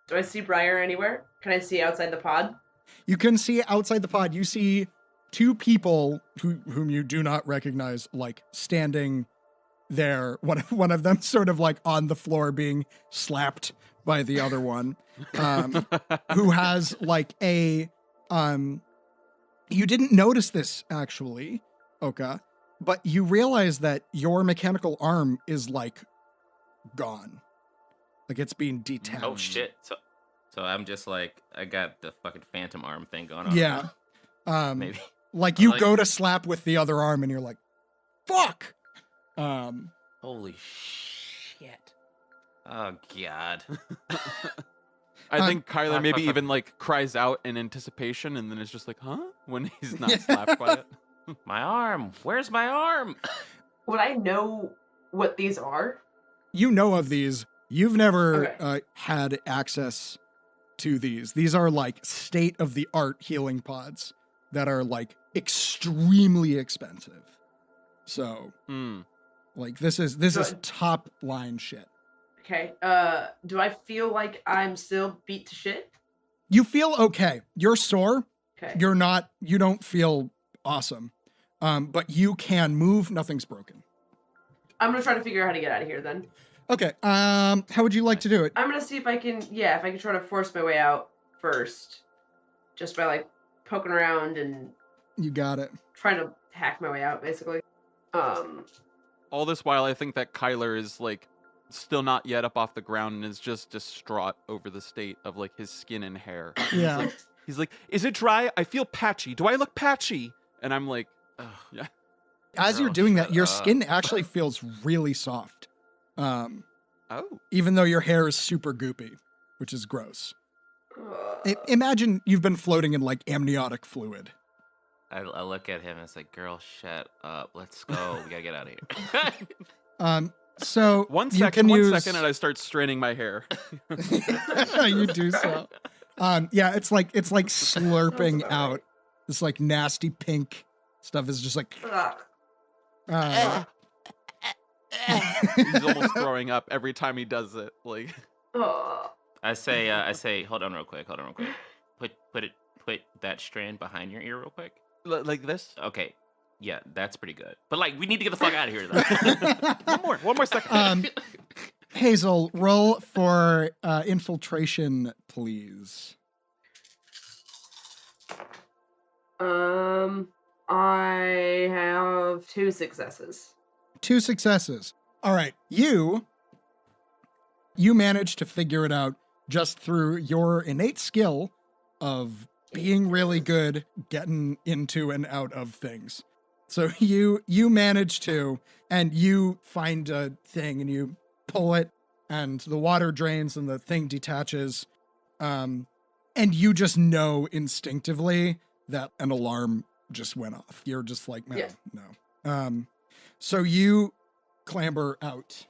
Do I see Briar anywhere? Can I see outside the pod? You can see outside the pod. You see two people whom you do not recognize, like standing there. One of them sort of like on the floor being slapped by the other one, who has like a you didn't notice this actually, Oka, but you realize that your mechanical arm is like gone, like it's being detached. Oh shit! So I'm just like I got the fucking phantom arm thing going on. Yeah. Maybe. Like you Like- go to slap with the other arm and you're like, fuck. Holy shit! Oh god. I think Kyler fuck, maybe fuck. even like cries out in anticipation, and then it's just like, "Huh?" when he's not slapped by it. My arm. Where's my arm? Would I know what these are? You know of these. You've never Okay. had access to these. These are like state-of-the-art healing pods that are like extremely expensive. So Hmm. like this is top line shit. Okay. Do I feel like I'm still beat to shit? You feel okay. You're sore. Okay. You don't feel awesome. But you can move. Nothing's broken. I'm gonna try to figure out how to get out of here then. Okay. How would you like to do it? I'm gonna see if I can try to force my way out first. Just by like poking around and You got it. trying to hack my way out, basically. All this while, I think that Kyler is like still not yet up off the ground and is just distraught over the state of like his skin and hair. Yeah. He's like, is it dry? I feel patchy. Do I look patchy? And I'm like, ugh, yeah. As you're Girl, doing that, shut your up. skin actually feels really soft. Oh. Even though your hair is super goopy, which is gross. uh, Imagine you've been floating in like amniotic fluid. I look at him and it's like, girl, shut up. Let's go. We gotta get out of here. So One you second, can one use... second, and I start straining my hair. You do so. Yeah, it's like slurping out. This like nasty pink stuff is just like. ugh. He's almost throwing up every time he does it. Like, Ugh. I say, hold on real quick. Put that strand behind your ear real quick. like this. Okay. Yeah, that's pretty good. But like, we need to get the fuck out of here though. One more second. Hazel, roll for infiltration, please. I have 2 successes. 2 successes. All right, you managed to figure it out just through your innate skill of being really good getting into and out of things. So you manage to, and you find a thing and you pull it and the water drains and the thing detaches. And you just know instinctively that an alarm just went off. You're just like, no, Yeah. no. So you clamber out.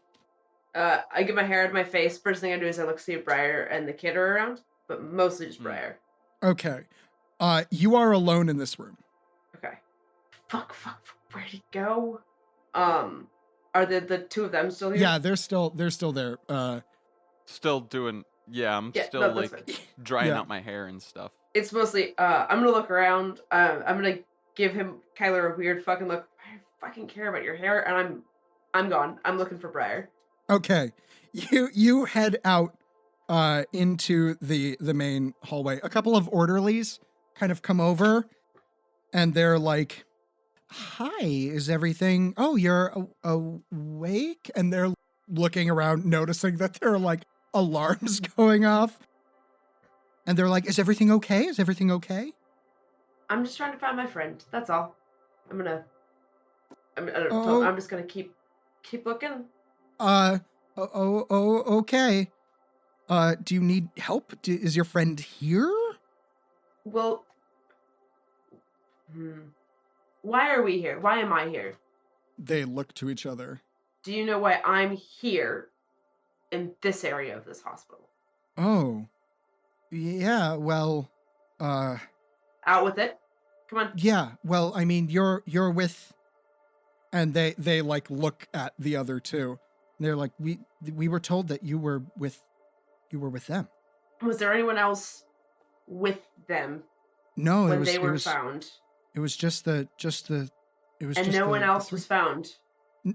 I get my hair out of my face. First thing I do is I look see if Briar and the kid are around, but mostly just Briar. Okay. You are alone in this room. Okay. Fuck. Where'd he go? Are the 2 of them still here? Yeah, they're still there. Still doing. Yeah, I'm Yeah, still no, that's like fine. drying Yeah. out my hair and stuff. It's mostly, I'm gonna look around. I'm gonna give Kyler a weird fucking look. I fucking care about your hair, and I'm gone. I'm looking for Briar. Okay. You head out into the main hallway. A couple of orderlies kind of come over and they're like, "Hi, is everything? Oh, you're awake?" And they're looking around, noticing that there are like alarms going off. And they're like, "Is everything okay? Is everything okay?" I'm just trying to find my friend. That's all. I don't Oh. know. I'm just gonna keep looking. Okay. Do you need help? Is your friend here? Well, why are we here? Why am I here? They look to each other. Do you know why I'm here in this area of this hospital? Oh. Yeah, well, Out with it. Come on. yeah, well, I mean, you're with, and they like look at the other two. They're like, we were told that you were with them. Was there anyone else with them No, when they were found? It was just the. It was. And just no the- one the else three- was found.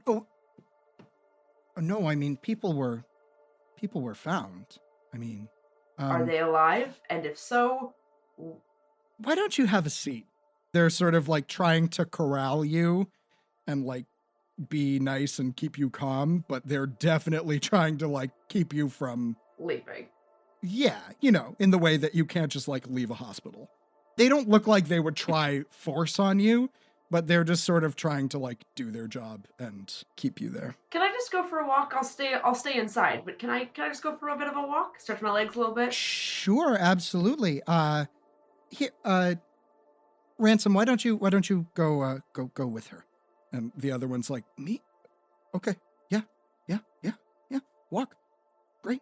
Oh, no, I mean, people were found. I mean, Are they alive? And if so, why don't you have a seat? They're sort of like trying to corral you and like be nice and keep you calm, but they're definitely trying to like keep you from, leaving. yeah, in the way that you can't just like leave a hospital. They don't look like they would try force on you, but they're just sort of trying to like do their job and keep you there. Can I just go for a walk? I'll stay inside, but can I just go for a bit of a walk? Stretch my legs a little bit? Sure, absolutely. Here, Ransom, why don't you go with her? And the other one's like, me? Okay, yeah. Walk, great.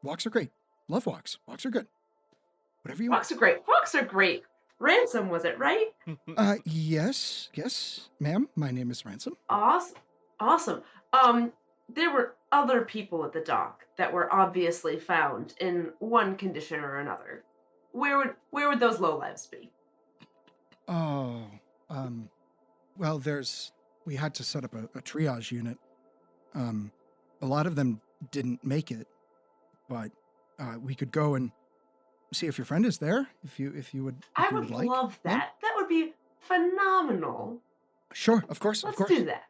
Walks are great. Love walks. Walks are good. Whatever you want. Walks are great. Walks are great. Ransom, was it right? Yes, ma'am. My name is Ransom. Awesome. there were other people at the dock that were obviously found in one condition or another. Where would those lowlives be? Oh, well, we had to set up a triage unit. A lot of them didn't make it, but we could go and see if your friend is there, if you would. I would like. love that. Yeah? That would be phenomenal. Sure, of course, Let's of course. do that.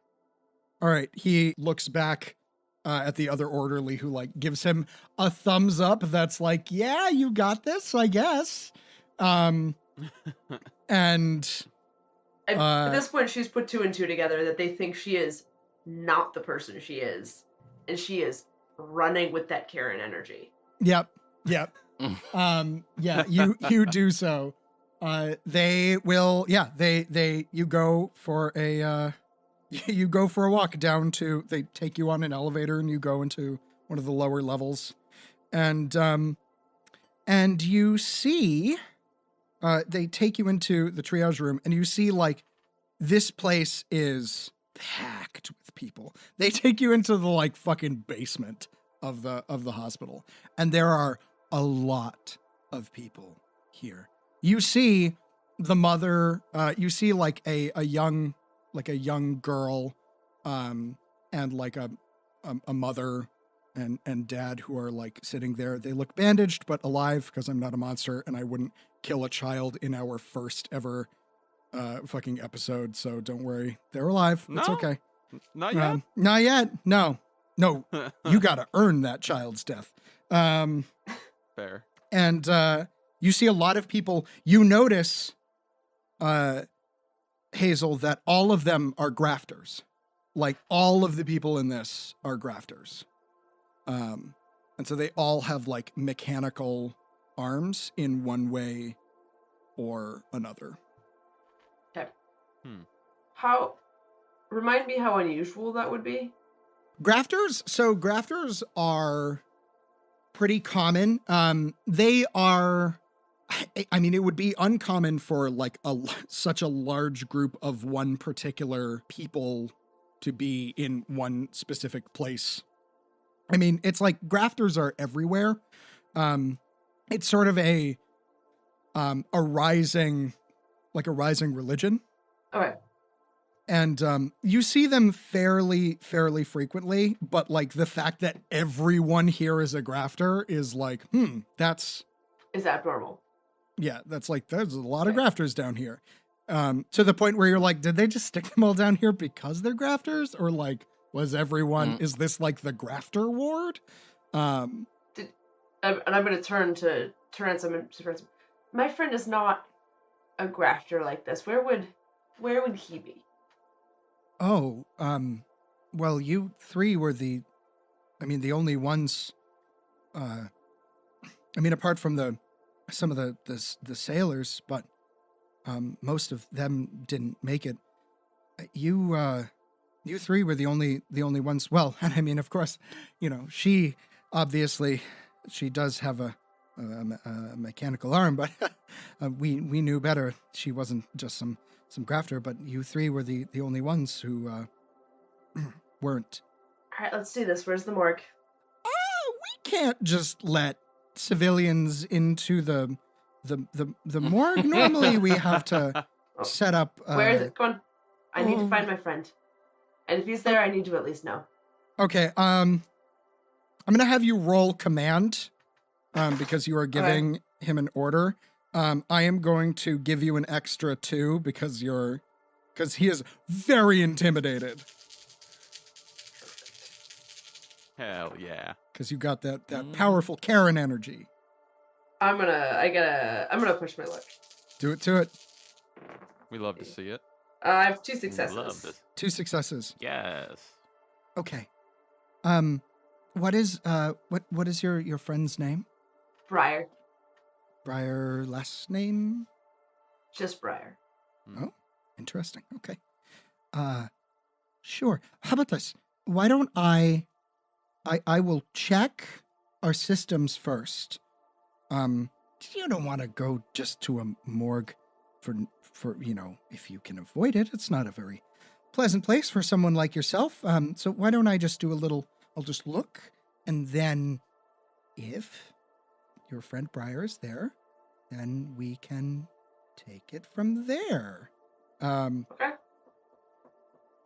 All right, he looks back at the other orderly who like gives him a thumbs up that's like, yeah, you got this, I guess. And At this point, she's put 2 and 2 together that they think she is not the person she is, and she is running with that Karen energy. Yep. Yeah, you do so. They will, you go for a walk down to, they take you on an elevator and you go into one of the lower levels. And you see, they take you into the triage room and you see like this place is packed with people. They take you into the like fucking basement of the hospital, and there are a lot of people here. You see the mother, you see like a young girl, and like a mother and dad who are like sitting there. They look bandaged but alive, because I'm not a monster and I wouldn't kill a child in our first ever fucking episode, so don't worry. They're alive. It's No. okay. Not yet. Not yet. No, you gotta earn that child's death. Fair. And you see a lot of people. You notice, Hazel, that all of them are grafters. Like, all of the people in this are grafters. And so they all have, like, mechanical arms in one way or another. Okay. Hmm. Remind me how unusual that would be? Grafters are pretty common. They are, I mean, it would be uncommon for like such a large group of one particular people to be in one specific place. I mean, it's like grafters are everywhere. It's sort of a rising religion. Okay. And you see them fairly frequently, but like the fact that everyone here is a grafter is like, Is abnormal. yeah, that's like, there's a lot of grafters down here. To the point where you're like, did they just stick them all down here because they're grafters? Or like, was everyone, is this like the grafter ward? And I'm going to turn to Ransom. My friend is not a grafter like this. Where would he be? Oh, well, you three were the only ones, apart from some of the sailors, but, most of them didn't make it. You three were the only ones. Well, I mean, of course, she does have a mechanical arm, but we knew better. She wasn't just some grafter, but you three were the only ones who weren't. All right, let's do this. Where's the morgue? We can't just let civilians into the morgue. Normally, we have to set up. Where is it? Come on. I need to find my friend. And if he's there, I need to at least know. Okay. I'm gonna have you roll command, because you are giving him an order. I am going to give you an extra 2 because he is very intimidated. Hell yeah. Because you got that powerful Karen energy. I'm gonna push my luck. Do it to it. We love to see it. I have 2 successes. Love this. 2 successes. Yes. Okay. What is your friend's name? Briar. Briar last name? Just Briar. Oh, interesting. Okay. Sure. How about this? Why don't I will check our systems first. You don't want to go just to a morgue for if you can avoid it. It's not a very pleasant place for someone like yourself. So why don't I just do a little, I'll just look, and then if your friend Briar is there, then we can take it from there. Okay.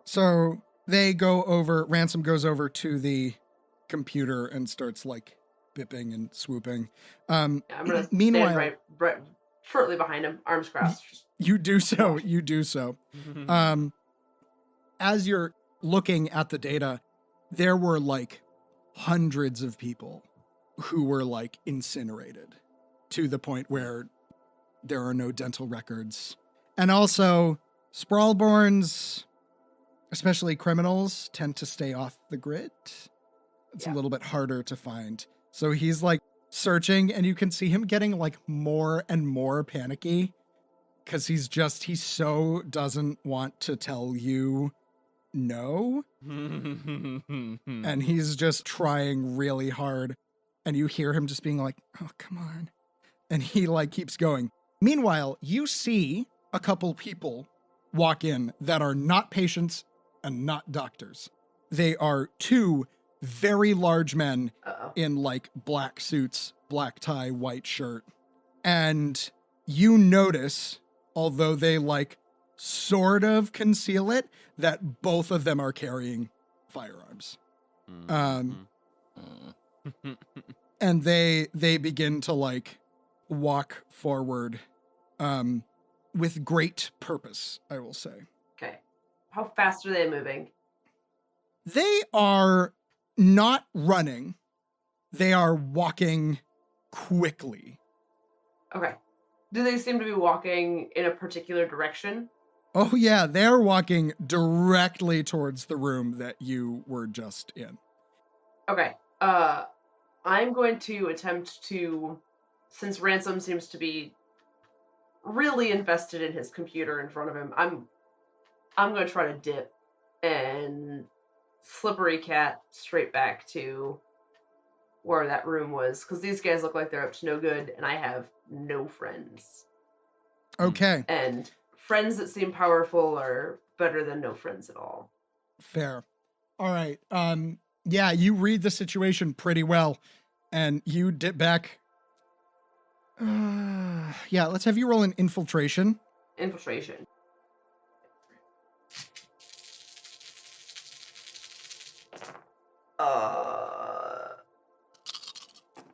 So they go over, Ransom goes over to the computer and starts like bipping and swooping. Yeah, I'm gonna meanwhile, stand right shortly behind him, arms crossed. you do so. As you're looking at the data, there were like hundreds of people who were like incinerated to the point where there are no dental records. And also, Sprawlborns, especially criminals, tend to stay off the grid. It's a little bit harder to find. So he's like searching, and you can see him getting like more and more panicky because he so doesn't want to tell you no. And he's just trying really hard. And you hear him just being like, oh, come on. And he like keeps going. Meanwhile, you see a couple people walk in that are not patients and not doctors. They are two very large men in like black suits, black tie, white shirt. And you notice, although they like sort of conceal it, that both of them are carrying firearms. And they begin to like walk forward with great purpose, I will say. Okay. How fast are they moving? They are not running. They are walking quickly. Okay. Do they seem to be walking in a particular direction? Oh yeah, they're walking directly towards the room that you were just in. Okay. I'm going to attempt to, since Ransom seems to be really invested in his computer in front of him, I'm going to try to dip and slippery cat straight back to where that room was, because these guys look like they're up to no good, and I have no friends. Okay. And friends that seem powerful are better than no friends at all. Fair. All right. Yeah, you read the situation pretty well, and you dip back. Yeah, let's have you roll an infiltration. Infiltration.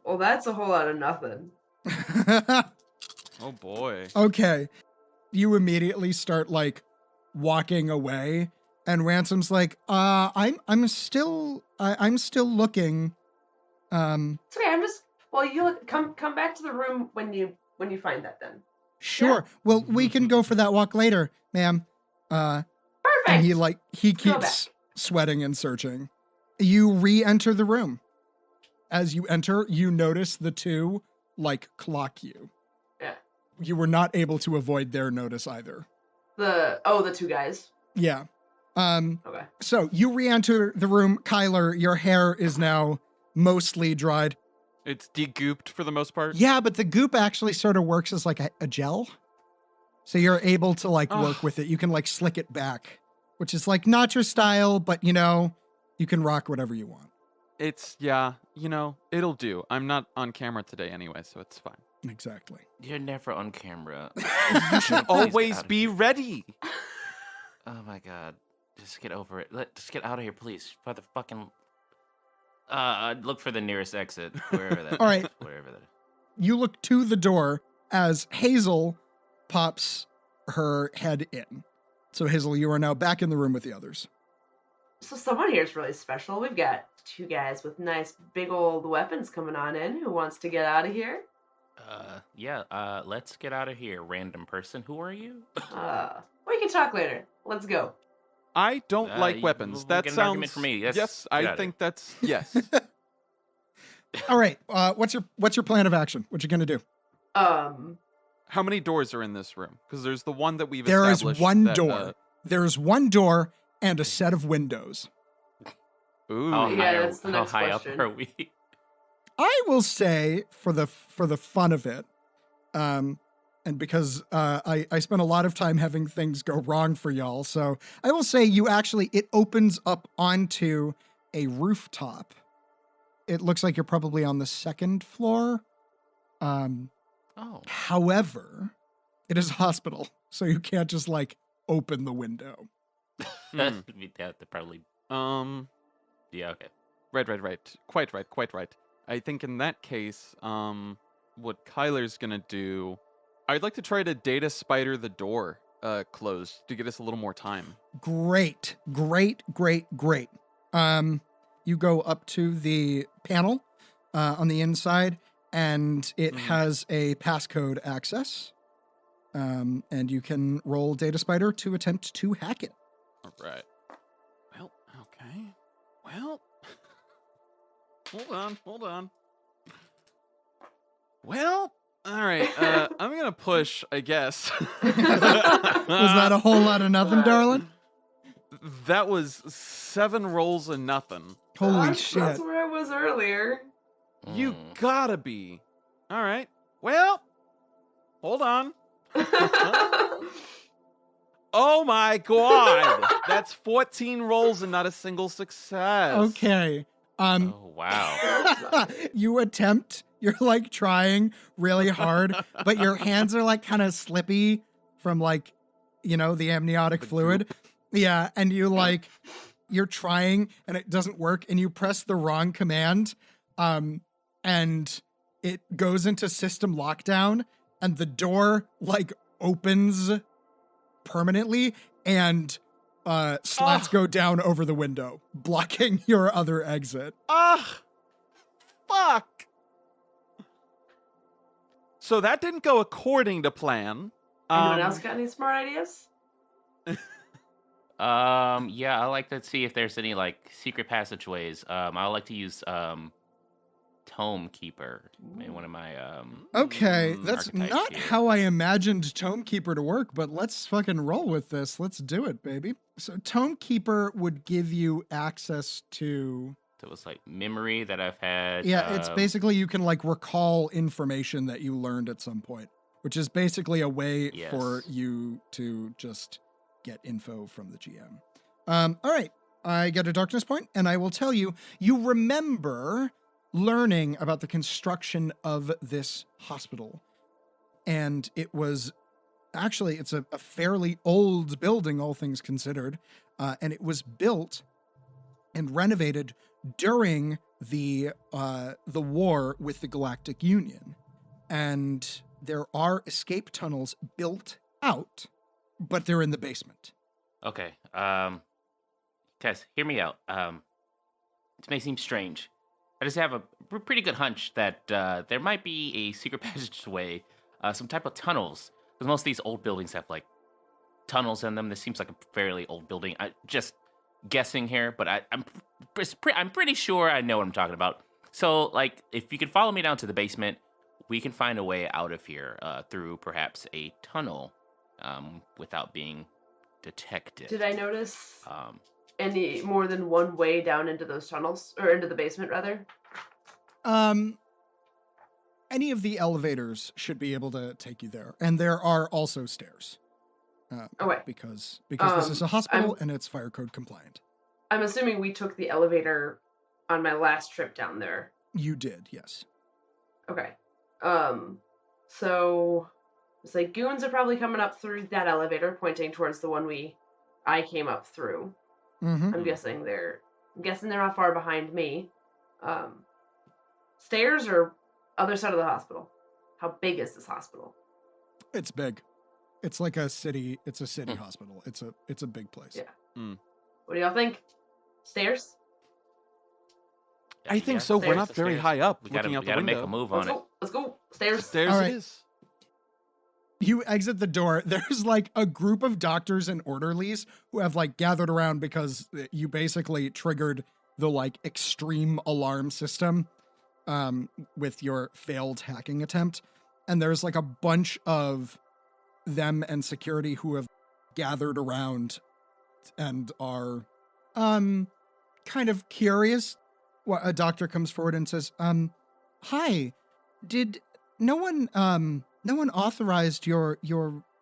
Well, that's a whole lot of nothing. Oh boy. Okay. You immediately start like walking away, and Ransom's like, I'm still looking. It's okay. You come back to the room when you find that then. Sure. Yeah. Well, we can go for that walk later, ma'am. Perfect. And he Go keeps sweating and searching. You re-enter the room. As you enter, you notice the two like clock you. Yeah. You were not able to avoid their notice either. The two guys. Yeah. Okay. So you re-enter the room. Kyler, your hair is now mostly dried. It's degooped for the most part. Yeah, but the goop actually sort of works as like a gel. So you're able to like work with it. You can like slick it back, which is like not your style, but you can rock whatever you want. It's, it'll do. I'm not on camera today anyway, so it's fine. Exactly. You're never on camera. You should always be ready. Oh my god. Just get over it. Just get out of here, please. For the fucking... look for the nearest exit, wherever that All right. Wherever that is. You look to the door as Hazel pops her head in. So Hazel, you are now back in the room with the others. So someone here is really special. We've got two guys with nice big old weapons coming on in. Who wants to get out of here? Let's get out of here, random person. Who are you? We can talk later. Let's go. I don't like weapons. We'll That get an sounds... argument for me. Yes, I think that's... Yes. All right. What's your plan of action? What you gonna do? How many doors are in this room? Because there's the one that we've There established. is one that, door. There's one door and a set of windows. Ooh. That's the How next high question. up are we? I will say, for the fun of it, and because I spent a lot of time having things go wrong for y'all. So I will say it opens up onto a rooftop. It looks like you're probably on the second floor. However, it is a hospital, so you can't just like open the window. We'd have to probably. Yeah. Okay. Right. Quite right. I think in that case, what Kyler's gonna do, I'd like to try to data spider the door closed to get us a little more time. Great. You go up to the panel on the inside, and it has a passcode access. And you can roll Data Spider to attempt to hack it. All right. Well, okay. Well, hold on. Well, all right. I'm gonna push, I guess. Was that a whole lot of nothing, darling? That was 7 rolls and nothing. Holy shit. That's where I was earlier. You gotta be. All right. Well, hold on. Oh my god. That's 14 rolls and not a single success. Okay. Oh wow. You attempt, you're like trying really hard, but your hands are like kind of slippy from like, the amniotic The fluid. goop. Yeah. And you're trying and it doesn't work and you press the wrong command. And it goes into system lockdown and the door like opens permanently and slats go down over the window, blocking your other exit. Fuck. So that didn't go according to plan. Anyone else got any smart ideas? Yeah, I like to see if there's any like secret passageways. I like to use Tome Keeper in one of my Okay, that's archetypes not here. how I imagined Tome Keeper to work, but let's fucking roll with this. Let's do it, baby. So Tome Keeper would give you access to... So it was like memory that I've had. Yeah, it's basically you can like recall information that you learned at some point, which is basically a way for Yes. you to just get info from the GM. All right, I get a darkness point, and I will tell you, you remember learning about the construction of this hospital. And it was actually, it's a fairly old building, all things considered. And it was built and renovated during the war with the Galactic Union. And there are escape tunnels built out, but they're in the basement. Okay. Guys, hear me out. This may seem strange. I just have a pretty good hunch that there might be a secret passageway, some type of tunnels. Because most of these old buildings have like tunnels in them. This seems like a fairly old building. I just guessing here, but I'm pretty sure I know what I'm talking about. So, like, if you can follow me down to the basement, we can find a way out of here through perhaps a tunnel without being detected. Did I notice any more than one way down into those tunnels, or into the basement rather? Any of the elevators should be able to take you there, and there are also stairs. Okay. Because this is a hospital and it's fire code compliant. I'm assuming we took the elevator on my last trip down there. You did, yes. Okay. So it's like goons are probably coming up through that elevator, pointing towards the one I came up through. Mm-hmm. I'm guessing they're not far behind me. Stairs or other side of the hospital? How big is this hospital? It's big. It's like a city. It's a city hospital. It's a big place. Yeah. What do y'all think? Stairs? I think so. We're Stairs, not very stairs. high up. We gotta, looking out we the gotta make window. a move Let's on it. go. Let's go. Stairs. Stairs All it right. is. You exit the door. There's like a group of doctors and orderlies who have like gathered around because you basically triggered the like extreme alarm system with your failed hacking attempt. And there's like a bunch of them and security who have gathered around and are kind of curious. Well, a doctor comes forward and says, hi, did no one no one authorized your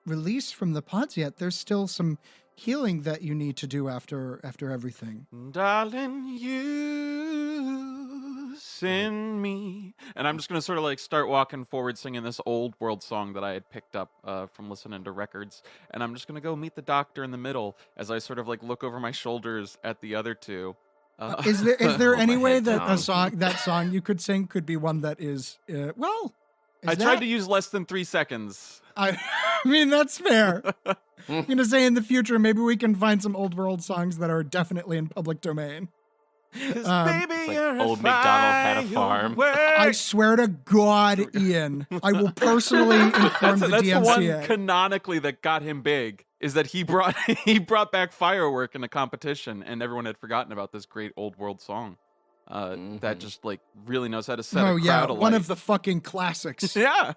release from the pods yet. There's still some healing that you need to do after everything. Darling, you send me. And I'm just going to sort of like start walking forward singing this old world song that I had picked up from listening to records. And I'm just going to go meet the doctor in the middle as I sort of like look over my shoulders at the other two. Is there any way head that down. that song you could sing could be one that is I tried to use less than 3 seconds. I mean, that's fair. I'm going to say in the future, maybe we can find some old world songs that are definitely in public domain. 'Cause baby, It's like you're a old MacDonald had a fire farm. away. I swear to God, Ian, I will personally inform the That's the one DMCA. canonically that got him big, is that he brought back Firework in a competition, and everyone had forgotten about this great old world song that just like really knows how to set Oh a yeah, crowd alight. one of the fucking classics. Yeah,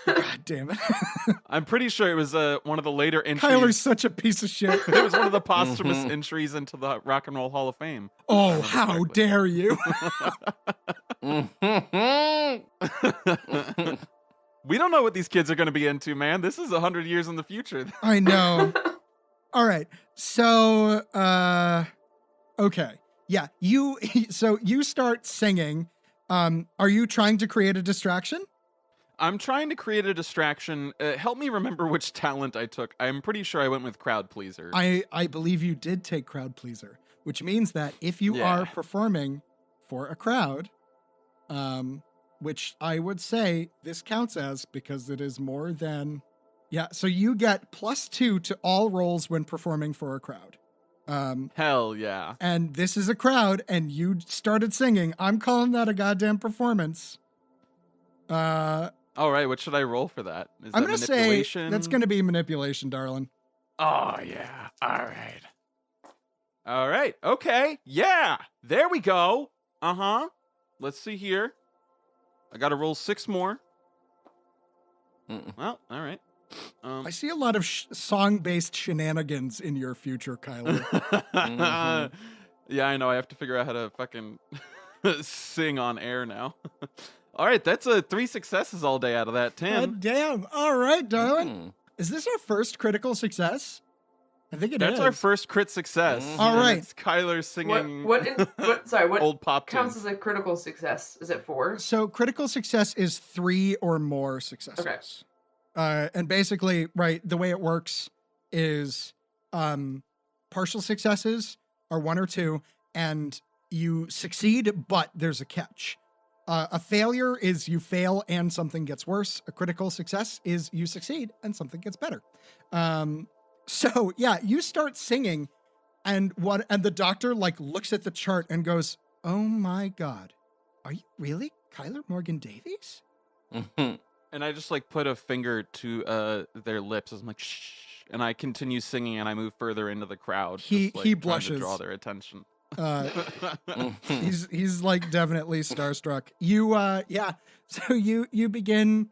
God damn it. I'm pretty sure it was one of the later entries. Kyler's such a piece of shit. It was one of the posthumous entries into the Rock and Roll Hall of Fame. Oh, how dare you. We don't know what these kids are going to be into, man. This is 100 years in the future. I know. All right. So, okay. Yeah, you start singing. Are you trying to create a distraction? I'm trying to create a distraction. Help me remember which talent I took. I'm pretty sure I went with crowd pleaser. I believe you did take crowd pleaser, which means that if you Yeah. are performing for a crowd, which I would say this counts as because it is more than, yeah. So you get +2 to all rolls when performing for a crowd. Hell yeah. And this is a crowd, and you started singing. I'm calling that a goddamn performance. All right, what should I roll for that? Is I'm that gonna say manipulation? that's gonna be manipulation, darling. Oh yeah. All right. All right. Okay. Yeah. There we go. Uh-huh. Let's see here. I got to roll 6 more. Well, all right. I see a lot of song-based shenanigans in your future, Kyler. Yeah, I know. I have to figure out how to fucking sing on air now. All right, that's 3 successes all day out of that 10. God damn. All right, darling. Is this our first critical success? I think it is. That's our first crit success. All And right. It's Kyler singing What old pop counts tunes. as a critical success? Is it 4? So critical success is 3 or more successes. Okay. And basically, right, the way it works is partial successes are 1 or 2, and you succeed, but there's a catch. A failure is you fail and something gets worse. A critical success is you succeed and something gets better. So yeah, you start singing, and the doctor like looks at the chart and goes, "Oh my God, are you really Kyler Morgan Davies?" And I just like put a finger to their lips as I'm like, shh. And I continue singing and I move further into the crowd. He just, like, blushes. trying to draw their attention. He's like definitely starstruck. So you begin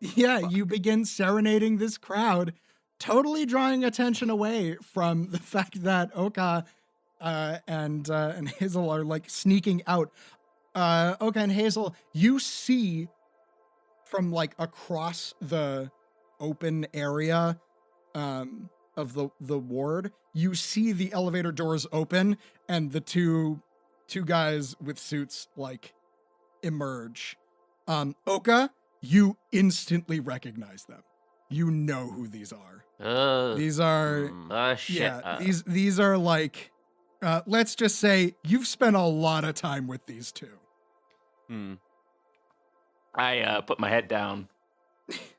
you begin serenading this crowd, totally drawing attention away from the fact that Oka and Hazel are like sneaking out. Oka and Hazel, you see from like across the open area of the ward, you see the elevator doors open and the two guys with suits like emerge. Oka, you instantly recognize them. You know who these are. These are shit. yeah, these are like let's just say you've spent a lot of time with these two. I put my head down.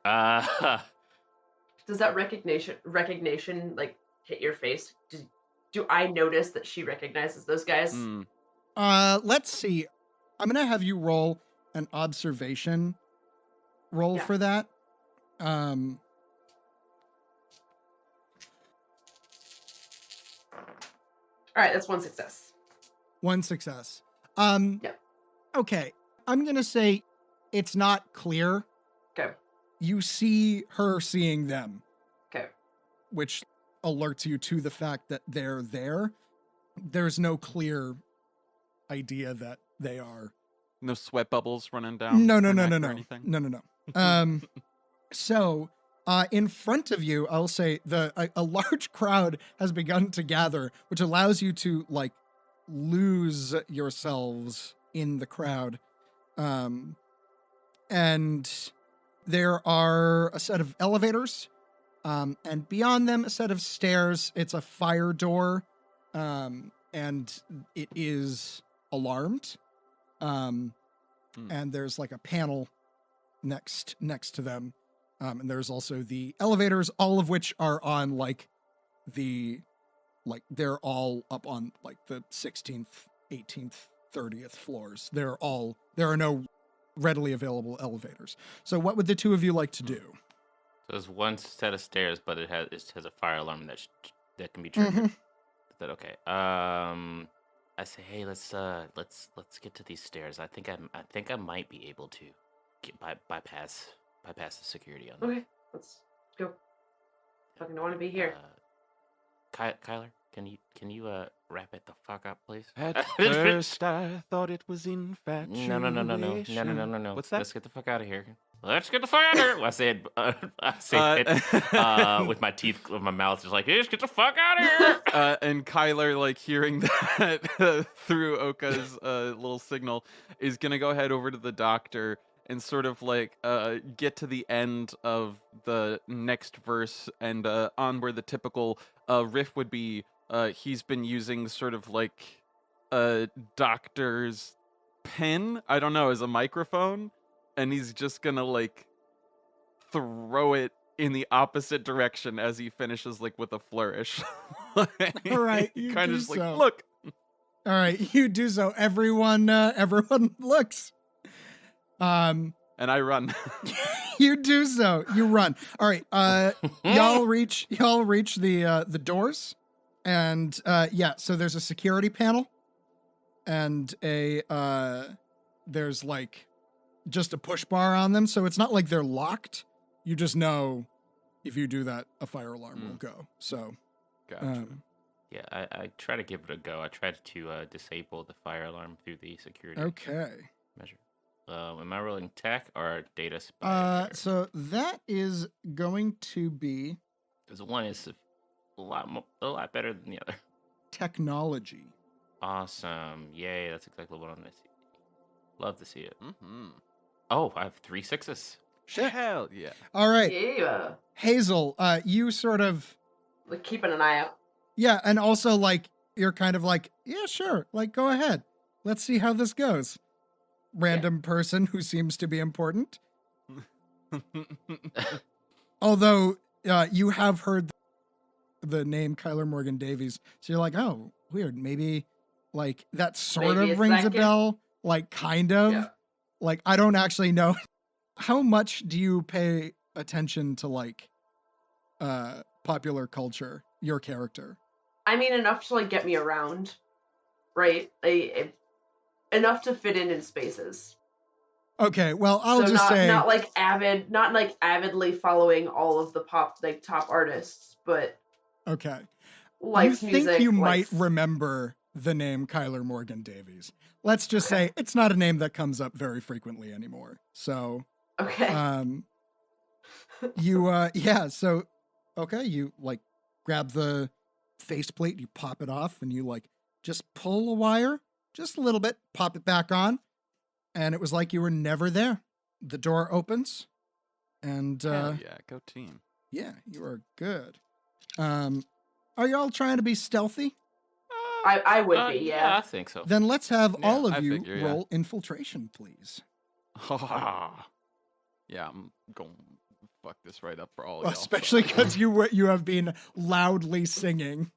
Does that recognition like hit your face? Do I notice that she recognizes those guys? Let's see. I'm gonna have you roll an observation roll for that. All right, that's 1 success. 1 success. Yeah. Okay. I'm gonna say it's not clear. Okay. You see her seeing them, Okay. which alerts you to the fact that they're there. There's no clear idea that they are No sweat bubbles running down. No, her neck or no. anything? No. So, in front of you, I'll say a large crowd has begun to gather, which allows you to like lose yourselves in the crowd. And there are a set of elevators, and beyond them, a set of stairs. It's a fire door, and it is alarmed. And there's like a panel next to them. And there's also the elevators, all of which are on they're all up on like the 16th, 18th, 30th floors. There are no readily available elevators. So what would the two of you like to do? So there's one set of stairs, but it has a fire alarm that can be triggered. Is that okay? I say, hey, let's get to these stairs. I think I might be able to bypass the security on them. Okay, let's go. Fucking don't want to be here. Kyler, can you wrap it the fuck up, please? At first, I thought it was infatuation. No. What's that? Let's get the fuck out of here. Let's get the fuck out of here. Well, I say it with my teeth, with my mouth, just like, let's get the fuck out of here. And Kyler, like hearing that through Oka's little signal, is gonna go head over to the doctor and sort of like get to the end of the next verse and on where the typical riff would be. He's been using sort of like a doctor's pen, I don't know, as a microphone, and he's just gonna like throw it in the opposite direction as he finishes, like with a flourish. All right, you kind do of just so. like, look. All right, you do so. Everyone looks. And I run. You do so. You run. All right. Y'all reach the doors, and so there's a security panel, and there's like just a push bar on them, so it's not like they're locked. You just know if you do that, a fire alarm will go. So, Gotcha. Yeah, I try to give it a go. I tried to disable the fire alarm through the security okay. measure. Am I rolling tech or data spy? So that is going to be Because one is a lot better than the other. technology. Awesome! Yay! That's exactly what I'm gonna see. Love to see it. Mm-hmm. Oh, I have 3 6s. Shit. Hell yeah. All right, Yeah. Hazel. You sort of. Like keeping an eye out. Yeah, and also, like, you're kind of like, yeah, sure, like, go ahead. Let's see how this goes. Random person who seems to be important. Although, you have heard the name Kyler Morgan Davies, so you're like, oh, weird. Maybe, like, that sort Maybe of it's rings that a kid. bell. Like, kind of. Yeah. Like, I don't actually know. How much do you pay attention to, like, popular culture, your character? I mean, enough to like get me around, right? Enough to fit in spaces. Okay, well, I'll So just say... not like avidly following all of the top artists, but Okay. like you music. think you like, might remember the name Kyler Morgan Davies. Let's just say it's not a name that comes up very frequently anymore. So, Okay. you like grab the faceplate, you pop it off, and you like just pull a wire just a little bit, pop it back on, and it was like you were never there. The door opens, and Hell yeah, go team. yeah, you are good. Are y'all trying to be stealthy? I would be, I think so. Then let's have Yeah, all of I you figure, yeah. roll infiltration, please. Yeah, I'm going to fuck this right up for all y'all. Especially because you have been loudly singing.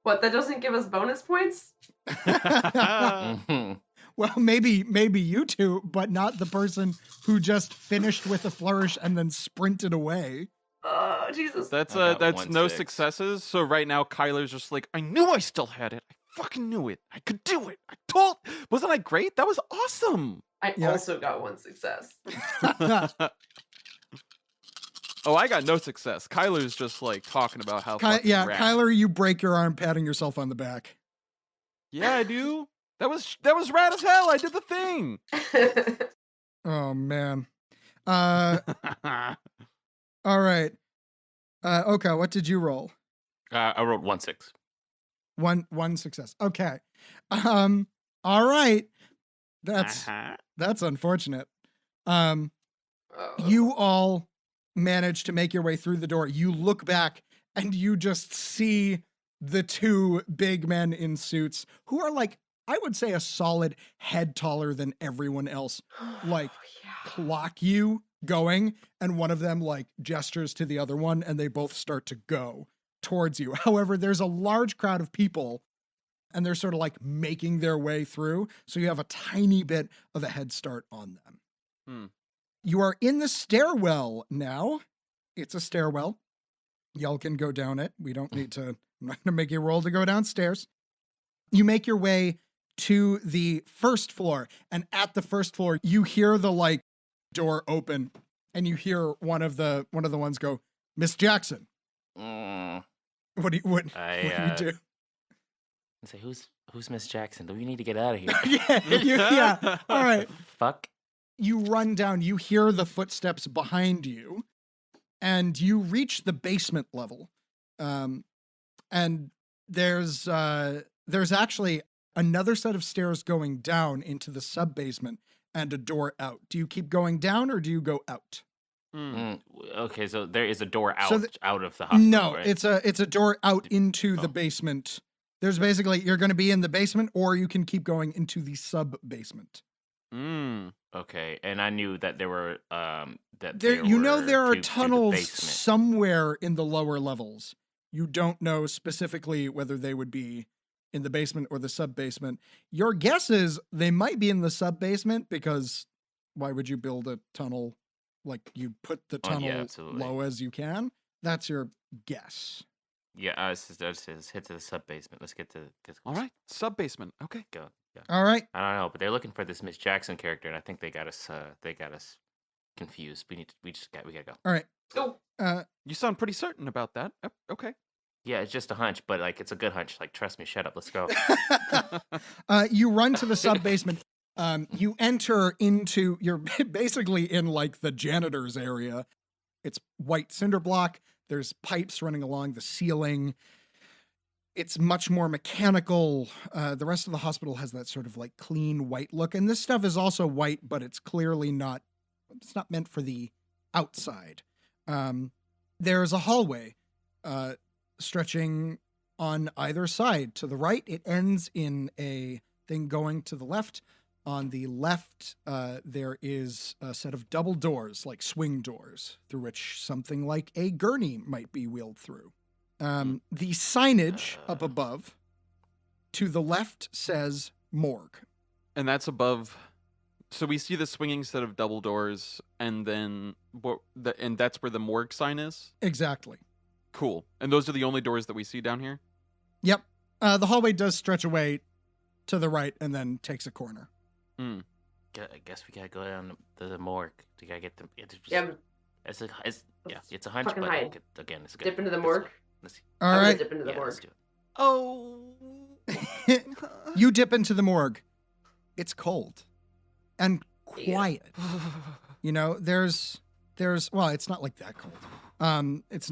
What, that doesn't give us bonus points? Mhm. Well, maybe you two, but not the person who just finished with a flourish and then sprinted away. Oh, Jesus. That's I got that's no 1-6. successes. So right now Kyler's just like, I knew I still had it. I fucking knew it. I could do it. Wasn't I great? That was awesome. I Yeah. also got 1 success. Oh, I got no success. Kyler's just like talking about how fucking rad. Kyler, you break your arm patting yourself on the back. Yeah, I do. That was rad as hell. I did the thing. Oh man. All right. Okay, what did you roll? I rolled 1-6. One success. Okay. All right. That's unfortunate. You all manage to make your way through the door. You look back and you just see the two big men in suits who are like, I would say a solid head taller than everyone else, like clock you going, and one of them like gestures to the other one and they both start to go towards you. However, there's a large crowd of people and they're sort of like making their way through. So you have a tiny bit of a head start on them. You are in the stairwell now. It's a stairwell. Y'all can go down it. We don't need to, I'm not going to make you roll to go downstairs. You make your way to the first floor, and at the first floor, you hear the like door open, and you hear one of the ones go, "Miss Jackson." What do you do? Say, who's Miss Jackson? Do we need to get out of here? Yeah. All right. Fuck. You run down. You hear the footsteps behind you, and you reach the basement level. And there's actually another set of stairs going down into the sub-basement and a door out. Do you keep going down or do you go out? Okay, so there is a door out out of the hospital. No, right? it's a door out into the basement. There's basically, you're going to be in the basement or you can keep going into the sub-basement. Okay, and I knew that there were there are to tunnels the basement. somewhere in the lower levels. You don't know specifically whether they would be in the basement or the sub-basement. Your guess is they might be in the sub-basement because why would you build a tunnel? Like, you put the tunnel low as you can. That's your guess. Yeah, let's just hit to the sub-basement. Let's get to... All right, sub-basement. Okay. Go. Yeah. All right. I don't know, but they're looking for this Miss Jackson character, and I think they got us confused. We gotta go. All right. Go. You sound pretty certain about that. Okay. Yeah, it's just a hunch, but like it's a good hunch. Like, trust me, shut up, let's go. You run to the sub-basement. You enter into, you're basically in like the janitor's area. It's white cinder block. There's pipes running along the ceiling. It's much more mechanical. The rest of the hospital has that sort of like clean white look. And this stuff is also white, but it's clearly not, it's not meant for the outside. There's a hallway stretching on either side. To the right, it ends in a thing going to the left. On the left, there is a set of double doors, like swing doors, through which something like a gurney might be wheeled through. The signage up above to the left says morgue. And that's above. So we see the swinging set of double doors, and then and that's where the morgue sign is? Exactly. Cool. And those are the only doors that we see down here? Yep. The hallway does stretch away to the right and then takes a corner. I guess we gotta go down to the morgue. We gotta get them. It's a hunch, Fucking but hide. again, it's good. Dip into the morgue. All I'm gonna right. dip into the morgue. Let's do it. Oh. You dip into the morgue. It's cold and quiet. You know, there's well, it's not like that cold. It's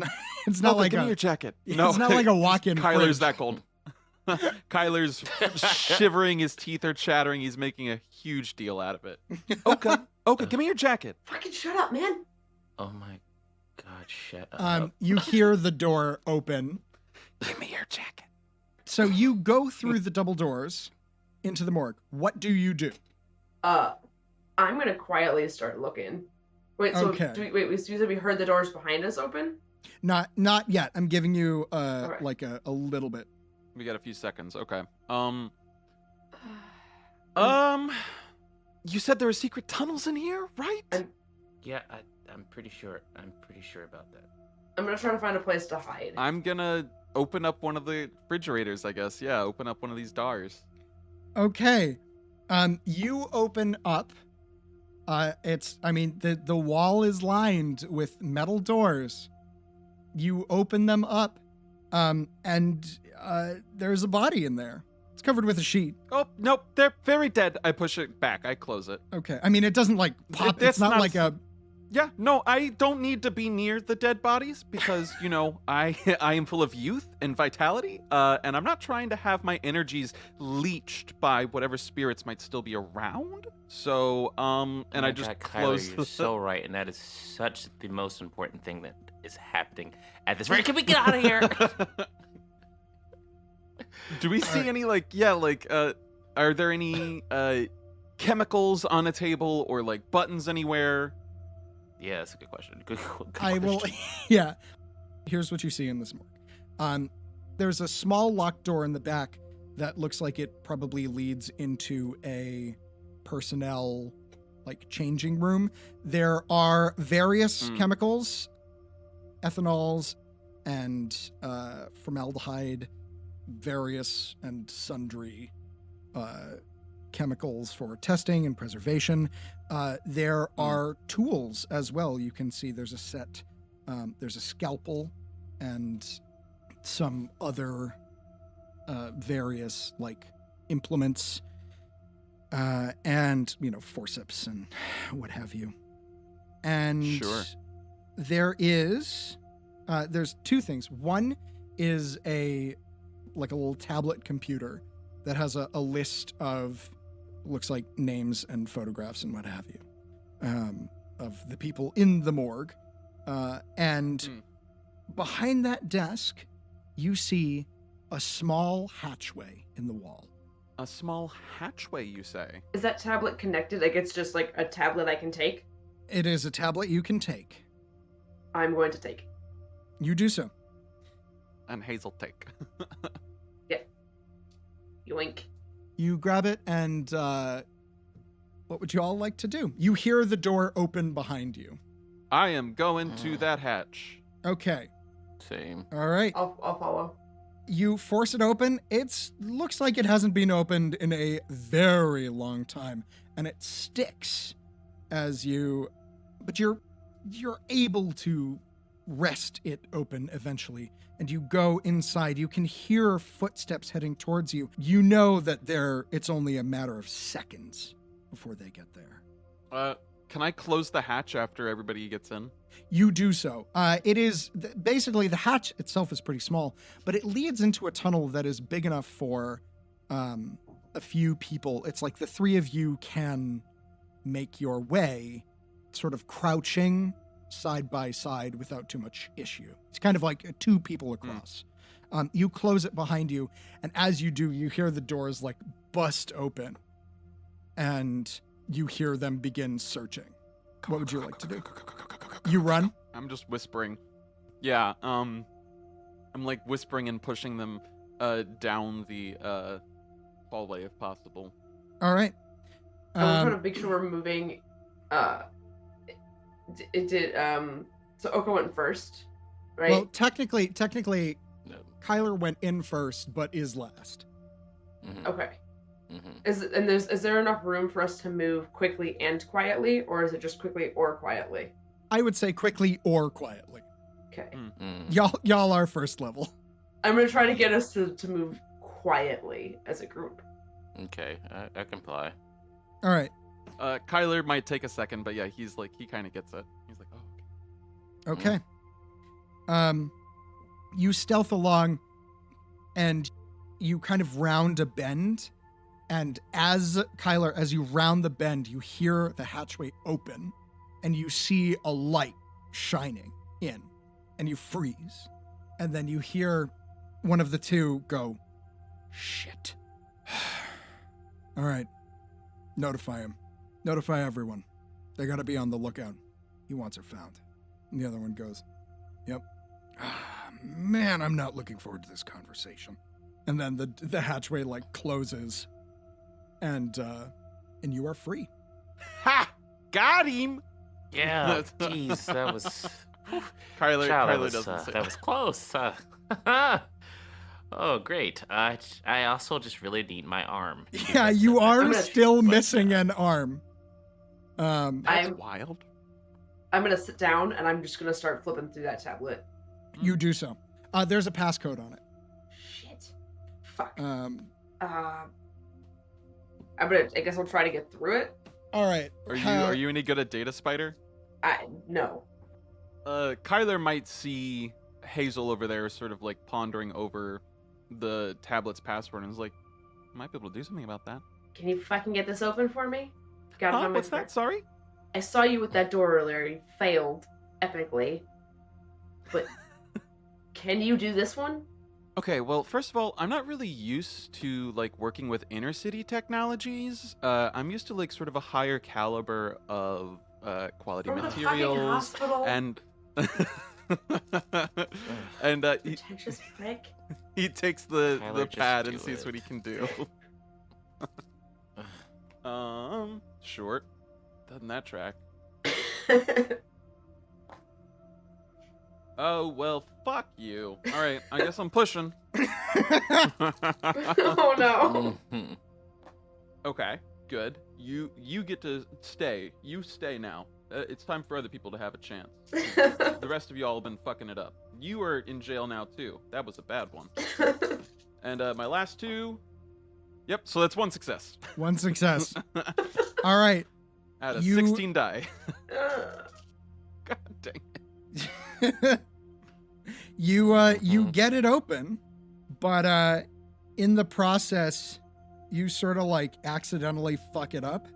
not like give me your jacket. No. It's not like a walk-in Kyler's fridge. that cold. Kyler's shivering, his teeth are chattering, he's making a huge deal out of it. Okay, give me your jacket. Fucking shut up, man. Oh my god, shut up. You hear the door open. Give me your jacket. So you go through the double doors into the morgue. What do you do? I'm gonna quietly start looking. Wait, so Okay. we said we heard the doors behind us open? Not yet. I'm giving you Okay. like a little bit. We got a few seconds. Okay. You said there were secret tunnels in here, right? Yeah, I'm pretty sure about that. I'm gonna try to find a place to hide. I'm gonna open up one of the refrigerators, I guess. Yeah, open up one of these doors. Okay. You open up. The wall is lined with metal doors. You open them up, and there's a body in there. It's covered with a sheet. Oh, nope, they're very dead. I push it back. I close it. Okay. I mean, it doesn't like pop. It's It's not not like a. Yeah, no, I don't need to be near the dead bodies because, I am full of youth and vitality, and I'm not trying to have my energies leached by whatever spirits might still be around. So, and I just close. Kyler, you're so right, and that is such the most important thing that is happening at this very. Can we get out of here? Do we see any are there any chemicals on a table or like buttons anywhere? Yeah, that's a good question. Good I will. Yeah. Here's what you see in this morgue. There's a small locked door in the back that looks like it probably leads into a personnel like changing room. There are various chemicals, ethanols and formaldehyde, various and sundry chemicals for testing and preservation. There are tools as well. You can see there's a set, there's a scalpel and some other various like implements and, forceps and what have you. And Sure. there's two things. One is a little tablet computer that has a list of, looks like names and photographs and what have you, of the people in the morgue. And behind that desk, you see a small hatchway in the wall. A small hatchway, you say? Is that tablet connected? Like it's just like a tablet I can take? It is a tablet you can take. I'm going to take. You do so. And Hazel take. Yeah. Yoink. You grab it, and what would you all like to do? You hear the door open behind you. I am going to that hatch. Okay. Same. All right. I'll follow. You force it open. It looks like it hasn't been opened in a very long time, and it sticks as you, but you're able to wrest it open eventually, and you go inside. You can hear footsteps heading towards you. You know that it's only a matter of seconds before they get there. Can I close the hatch after everybody gets in? You do so. It is basically, the hatch itself is pretty small, but it leads into a tunnel that is big enough for a few people. It's like the three of you can make your way sort of crouching side by side without too much issue. It's kind of like two people across. You close it behind you, and as you do, you hear the doors like bust open, and you hear them begin searching. What would you like to do? You run? I'm just whispering. Yeah, I'm like whispering and pushing them down the hallway if possible. All right. I was trying to make sure we're moving. So Oka went first, right? Well, technically, No. Kyler went in first, but is last. Mm-hmm. Okay. Mm-hmm. Is there enough room for us to move quickly and quietly, or is it just quickly or quietly? I would say quickly or quietly. Okay. Y'all are first level. I'm gonna try to get us to move quietly as a group. Okay, I comply. All right. Kyler might take a second, but yeah, he kind of gets it. He's like, oh, okay. Okay. You stealth along, and you kind of round a bend, and as you round the bend, you hear the hatchway open, and you see a light shining in, and you freeze, and then you hear one of the two go, "Shit." All right. Notify him. Notify everyone. They gotta be on the lookout. He wants her found. And the other one goes, "Yep." Man, I'm not looking forward to this conversation. And then the hatchway like closes, and you are free. Ha! Got him. Yeah, jeez, that was Kyler doesn't say that was close. Oh, great. I also just really need my arm. Yeah, you are gonna- still missing an arm. That's wild. I'm gonna sit down and I'm just gonna start flipping through that tablet. You do so. There's a passcode on it. Shit. Fuck. I guess I'll try to get through it. All right. Are you any good at Data Spider? No. Kyler might see Hazel over there sort of like pondering over the tablet's password and is like, might be able to do something about that. Can you fucking get this open for me? Got it on my What's that? Sorry? I saw you with that door earlier. You failed epically. But can you do this one? Okay, well, first of all, I'm not really used to like working with inner city technologies. I'm used to like sort of a higher caliber of quality From the fucking materials hospital? and and Pretentious prick. he takes the Tyler, just pad and do sees it. what he can do. Short. Doesn't that track? Oh, well, fuck you. All right, I guess I'm pushing. Oh no. Mhm. Okay, good. You get to stay. You stay now. It's time for other people to have a chance. The rest of y'all have been fucking it up. You are in jail now, too. That was a bad one. And my last two... Yep, so that's one success. One success. All right. Out of You- 16 die. God dang it. You get it open, but in the process, you sort of like accidentally fuck it up,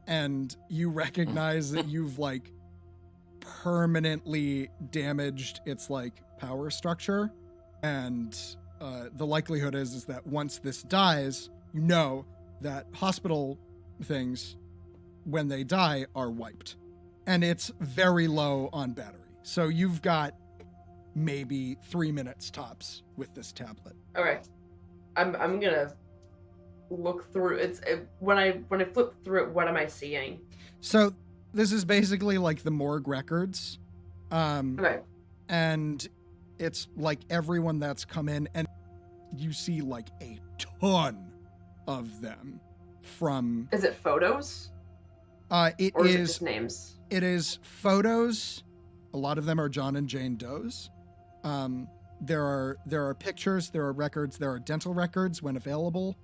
and you recognize that you've like permanently damaged its like power structure, and the likelihood is that once this dies, you know that hospital things, when they die, are wiped, and it's very low on battery. So you've got maybe 3 minutes tops with this tablet. Okay. I'm gonna look through when I flip through it, what am I seeing? So this is basically like the morgue records. Okay. And it's like everyone that's come in, and you see like a ton of them from Is it photos? it Or is it is just names? it is photos. A lot of them are John and Jane Doe's. There are pictures, there are records, there are dental records when available.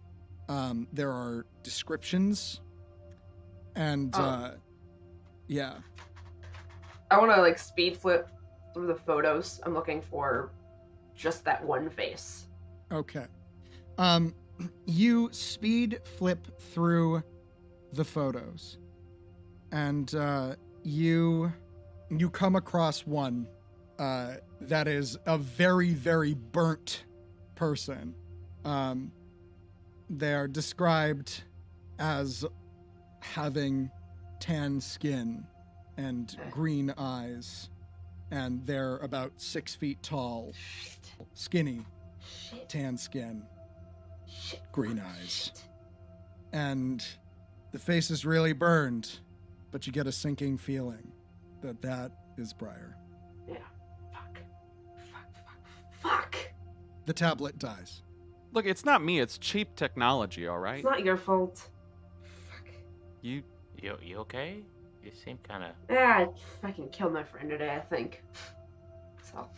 There are descriptions, and yeah. I want to like speed flip through the photos. I'm looking for just that one face. Okay. You speed flip through the photos, and you come across one that is a very, very burnt person. They are described as having tan skin and green eyes, and they're about 6 feet tall, skinny, Shit. tan skin, Shit. green eyes. Shit. And the face is really burned, but you get a sinking feeling that is Briar. Yeah. Fuck. The tablet dies. Look, it's not me. It's cheap technology, all right? It's not your fault. Fuck. You... You okay? You seem kind of. Yeah, I fucking killed my friend today, I think. So,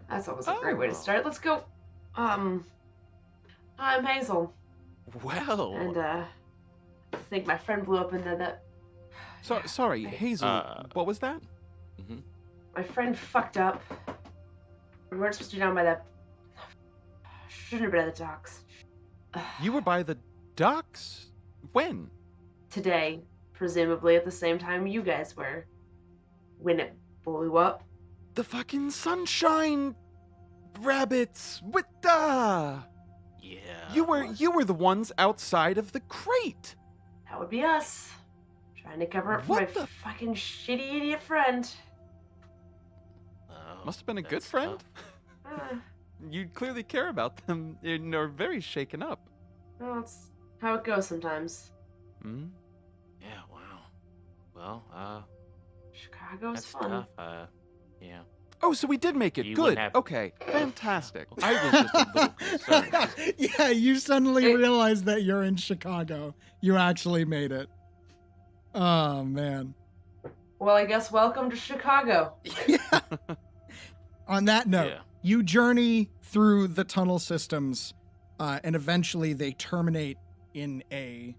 that's always a great way to Oh. start. Let's go. I'm Hazel, Well... and I think my friend blew up into that. Sorry, Hazel, what was that? My friend fucked up. We weren't supposed to be down by that. Shouldn't have been at the docks. You were by the docks? When? Today, presumably at the same time you guys were. When it blew up. The fucking sunshine rabbits with the... Yeah. You were the ones outside of the crate. That would be us. Trying to cover up for What my the- fucking shitty idiot friend. Oh, Must have been a good that's friend. tough. Uh, You clearly care about them and are very shaken up. well, it's how it goes sometimes. Hmm? Yeah. Wow. Well, Chicago's that's fun. tough. Yeah. Oh, so we did make it. You Good. wouldn't have- Okay. Fantastic. I was just a little concerned. Yeah, you suddenly It- realize that you're in Chicago. You actually made it. Oh, man. Well, I guess welcome to Chicago. Yeah. On that note, Yeah. you journey through the tunnel systems and eventually they terminate in a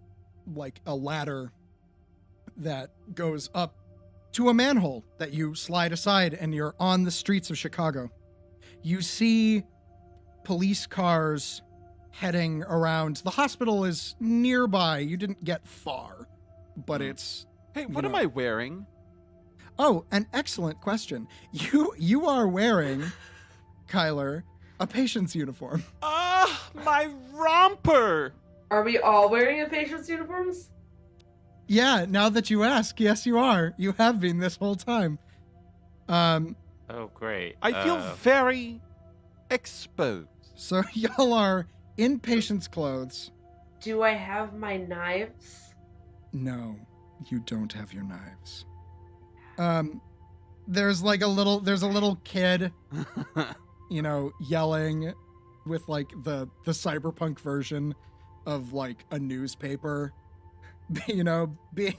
ladder that goes up to a manhole that you slide aside, and you're on the streets of Chicago. You see police cars heading around. The hospital is nearby. You didn't get far, but it's... Hey, what am I wearing? Oh, an excellent question. You are wearing, Kyler, a patient's uniform. Ah, my romper! Are we all wearing a patient's uniforms? Yeah, now that you ask, yes, you are. You have been this whole time. Oh, great. I feel very exposed. So y'all are in patient's clothes. Do I have my knives? No, you don't have your knives. There's a little kid, yelling with the cyberpunk version of a newspaper, being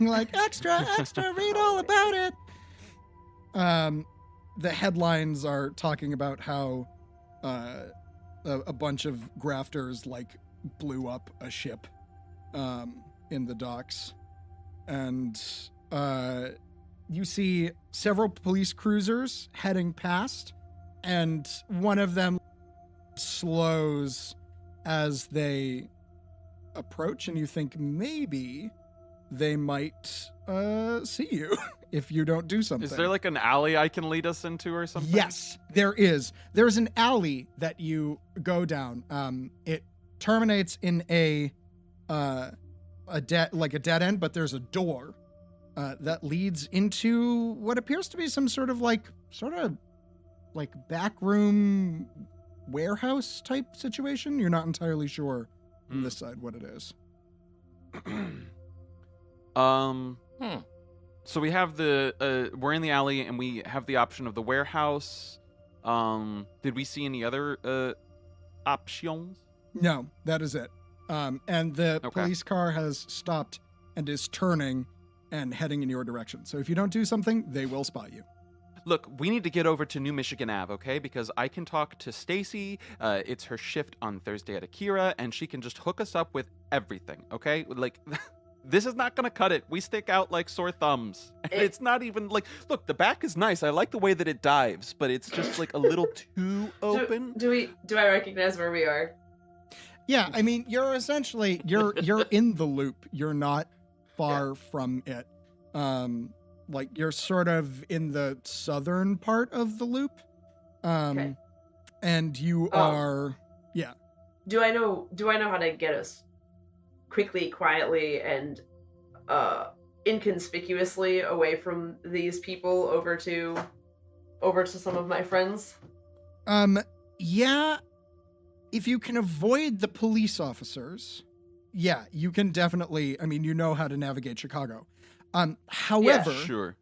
like, extra, read all about it. The headlines are talking about how a bunch of grafters blew up a ship in the docks, and you see several police cruisers heading past, and one of them slows as they approach, and you think maybe they might see you if you don't do something. Is there an alley I can lead us into or something? Yes, there is. There's an alley that you go down. It terminates in a dead end, but there's a door that leads into what appears to be some sort of back room warehouse type situation. You're not entirely sure from this side what it is. So we have we're in the alley and we have the option of the warehouse. Did we see any other options? No, that is it. And the Okay. police car has stopped and is turning and heading in your direction. So if you don't do something, they will spot you. Look, we need to get over to New Michigan Ave, okay? Because I can talk to Stacy. It's her shift on Thursday at Akira, and she can just hook us up with everything, okay? This is not gonna cut it. We stick out like sore thumbs. And it's not even look, the back is nice. I like the way that it dives, but it's just a little too open. Do I recognize where we are? Yeah, I mean, you're essentially you're in the loop. You're not far from it. You're sort of in the southern part of the loop. Okay. And you are Do I know how to get us quickly, quietly, and inconspicuously away from these people over to some of my friends? Yeah. If you can avoid the police officers, yeah, you can definitely, I mean, you know how to navigate Chicago. However, Sure.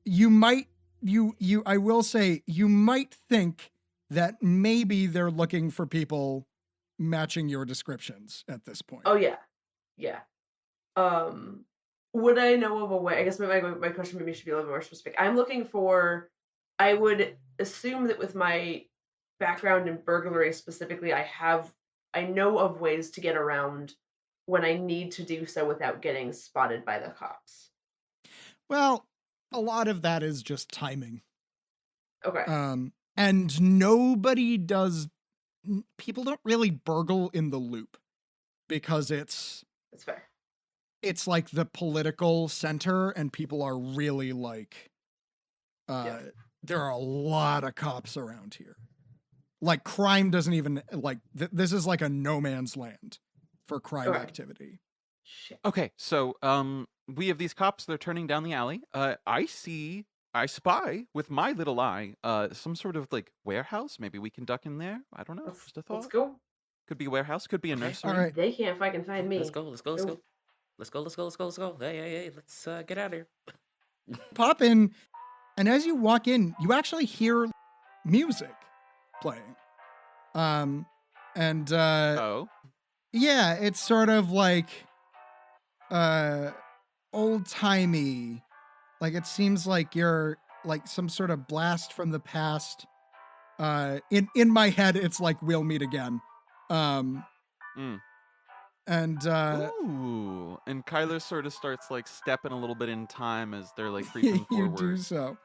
you might I will say you might think that maybe they're looking for people matching your descriptions at this point. Oh yeah. Yeah. Would I know of a way? I guess my question maybe should be a little more specific. I would assume that with my background in burglary specifically, I know of ways to get around when I need to do so without getting spotted by the cops. Well, a lot of that is just timing. Okay. And people don't really burgle in the loop because That's fair. it's like the political center, and people are really there are a lot of cops around here. Crime doesn't even this is like a no man's land for crime Okay. activity. Shit. Okay, so we have these cops. They're turning down the alley. I spy with my little eye some sort of warehouse. Maybe we can duck in there. I don't know. Just a thought. Let's go. Could be a warehouse. Could be a nursery. All right. They can't fucking find me. Let's go. Let's go. Hey, let's get out of here. Pop in, and as you walk in, you actually hear music playing. Oh. Yeah, it's sort of old-timey. It seems like you're some sort of blast from the past. In my head, it's We'll Meet Again. Mm. And Ooh. And Kyler sort of starts like stepping a little bit in time as they're like creeping you forward. do so.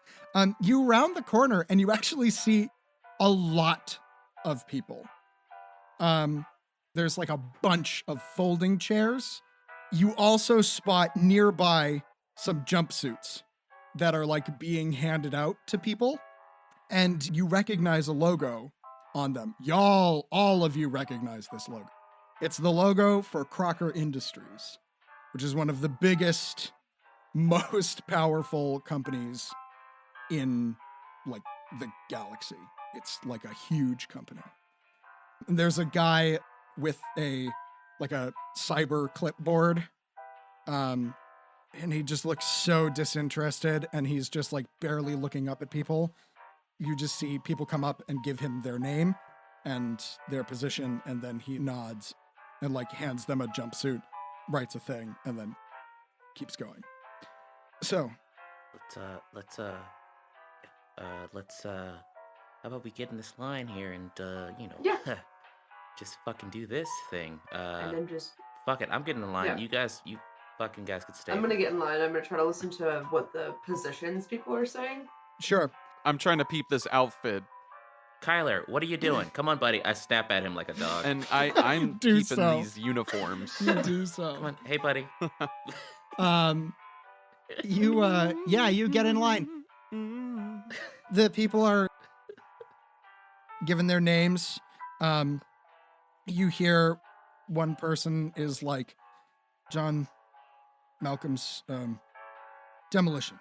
You round the corner and you actually see a lot of people. There's like a bunch of folding chairs. You also spot nearby some jumpsuits that are like being handed out to people. And you recognize a logo on them. All of you recognize this logo. It's the logo for Crocker Industries, which is one of the biggest, most powerful companies in like the galaxy. It's like a huge company. And there's a guy with a cyber clipboard. And he just looks so disinterested, and he's just like barely looking up at people. You just see people come up and give him their name and their position, and then he nods and like hands them a jumpsuit, writes a thing, and then keeps going. So how about we get in this line here and Yeah. just fucking do this thing. And I'm just, Fuck it, I'm getting in line. Yeah. You fucking guys could stay. I'm gonna get in line. I'm gonna try to listen to what the positions people are saying. sure. I'm trying to peep this outfit, Kyler, what are you doing? Come on, buddy. I snap at him like a dog. and I'm Do keeping so. these uniforms. You do so. Come on, hey, buddy. You get in line. The people are given their names. You hear one person is like John Malcolm's Demolitions.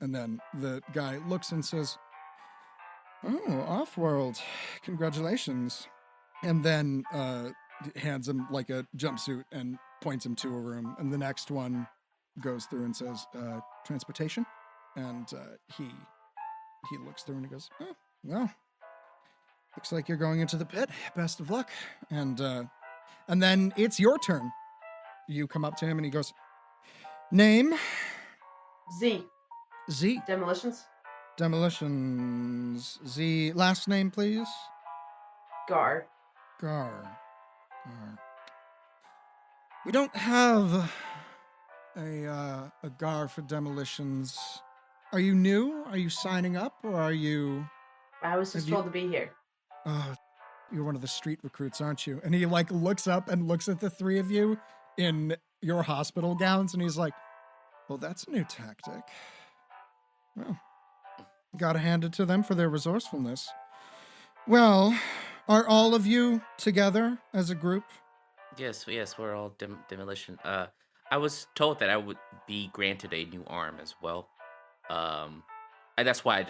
And then the guy looks and says, "Oh, Off-World, congratulations." And then hands him like a jumpsuit and points him to a room. And the next one goes through and says, transportation. And he looks through and he goes, "Oh, well, looks like you're going into the pit. Best of luck." And then it's your turn. You come up to him and he goes, "Name?" Z. Z. Demolitions. Demolitions. Z. Last name, please. Gar. Gar. We don't have a Gar for Demolitions. Are you new? Are you signing up, or are you? I was just Have you- told to be here. Oh, you're one of the street recruits, aren't you? And he like looks up and looks at the three of you in your hospital gowns, and he's like, "Well, that's a new tactic. Well, gotta hand it to them for their resourcefulness. Well, are all of you together as a group?" Yes, we're all demolition. I was told that I would be granted a new arm as well. And that's why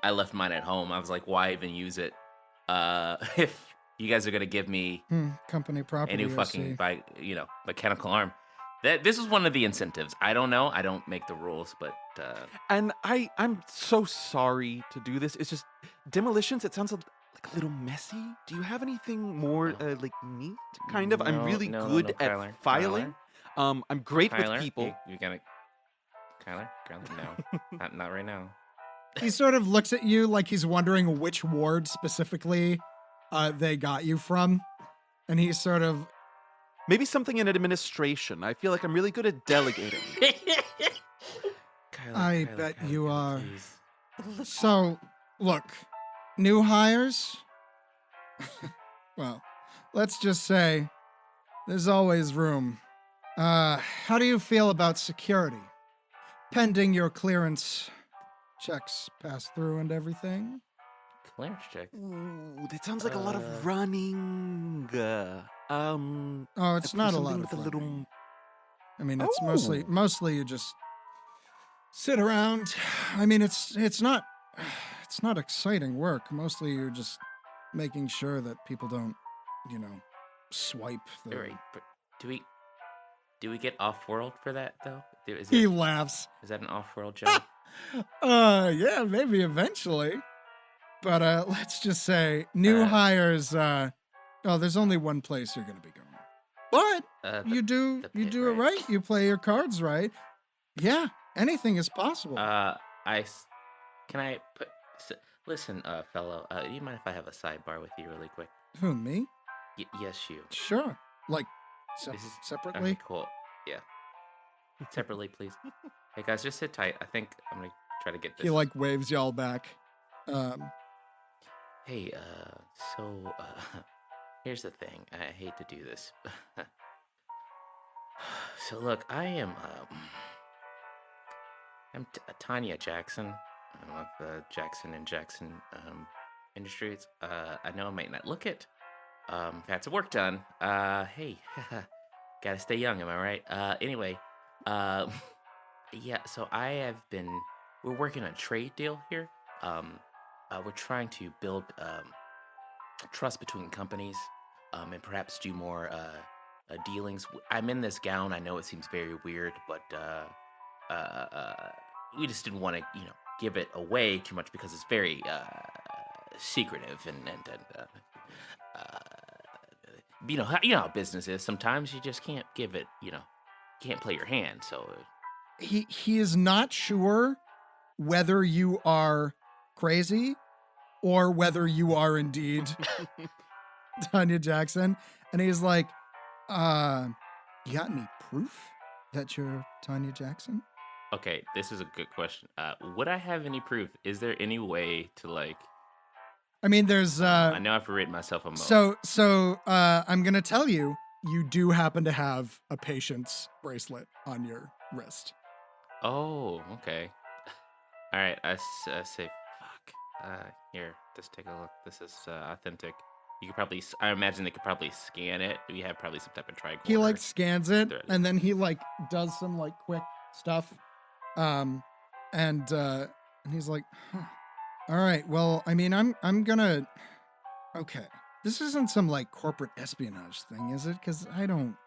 I left mine at home. I was like, why even use it? If you guys are gonna give me Company property. a new I see. fucking mechanical arm. This is one of the incentives. I don't know. I don't make the rules, but And I'm so sorry to do this. It's just Demolitions. It sounds like a little messy. Do you have anything more like neat? Kind of. I'm really good at Kyler, filing. I'm great Kyler, with people. You gotta, Kyler, no, not right now. He sort of looks at you like he's wondering which ward specifically they got you from. And he's sort of, Maybe something in administration. I feel like I'm really good at delegating. I bet you are. So, look, new hires? Well, let's just say there's always room. How do you feel about security? Pending your clearance checks pass through and everything? Clearance check. Ooh, that sounds like a lot of running. Oh, it's not a lot with of a little. running. I mean, it's Oh. mostly you just sit around. I mean, it's not exciting work. Mostly you're just making sure that people don't, swipe the. All right, but do we get off-world for that though? He laughs. Is that an off-world job? Yeah, maybe eventually. But let's just say new hires. There's only one place you're gonna be going. But you do the you pit, do it right? right. You play your cards right. Yeah, anything is possible. Can I put? Listen, fellow. Do you mind if I have a sidebar with you really quick? Who, me? Yes, you. Sure. Like This is separately. okay, cool. Yeah, separately, please. Hey guys, just sit tight. I think I'm gonna try to get this. He like waves y'all back. Hey, so here's the thing. I hate to do this. So look, I'm Tanya Jackson. I'm of Jackson and Jackson Industries. I know I might not look it. I've had some work done. Hey, gotta stay young, am I right? Anyway, yeah. So we're working on a trade deal here. We're trying to build trust between companies, and perhaps do more dealings. I'm in this gown. I know it seems very weird, but we just didn't want to, give it away too much because it's very secretive and how business is. Sometimes you just can't give it. Can't play your hand. So He is not sure whether you are crazy or whether you are indeed Tanya Jackson. And he's like, you got any proof that you're Tanya Jackson? okay, this is a good question. Would I have any proof? Is there any way to I mean, there's I know I've written myself a mo. so I'm gonna tell you, you do happen to have a patient's bracelet on your wrist. Oh, okay. All right, I say, fuck. Here, just take a look. This is authentic. You could probably, I imagine they could probably scan it. We have probably some type of tricorder. He like scans it There- and then he like does some like quick stuff. And he's like, huh. All right, well, I mean, I'm gonna, okay. This isn't some like corporate espionage thing, is it? Because I don't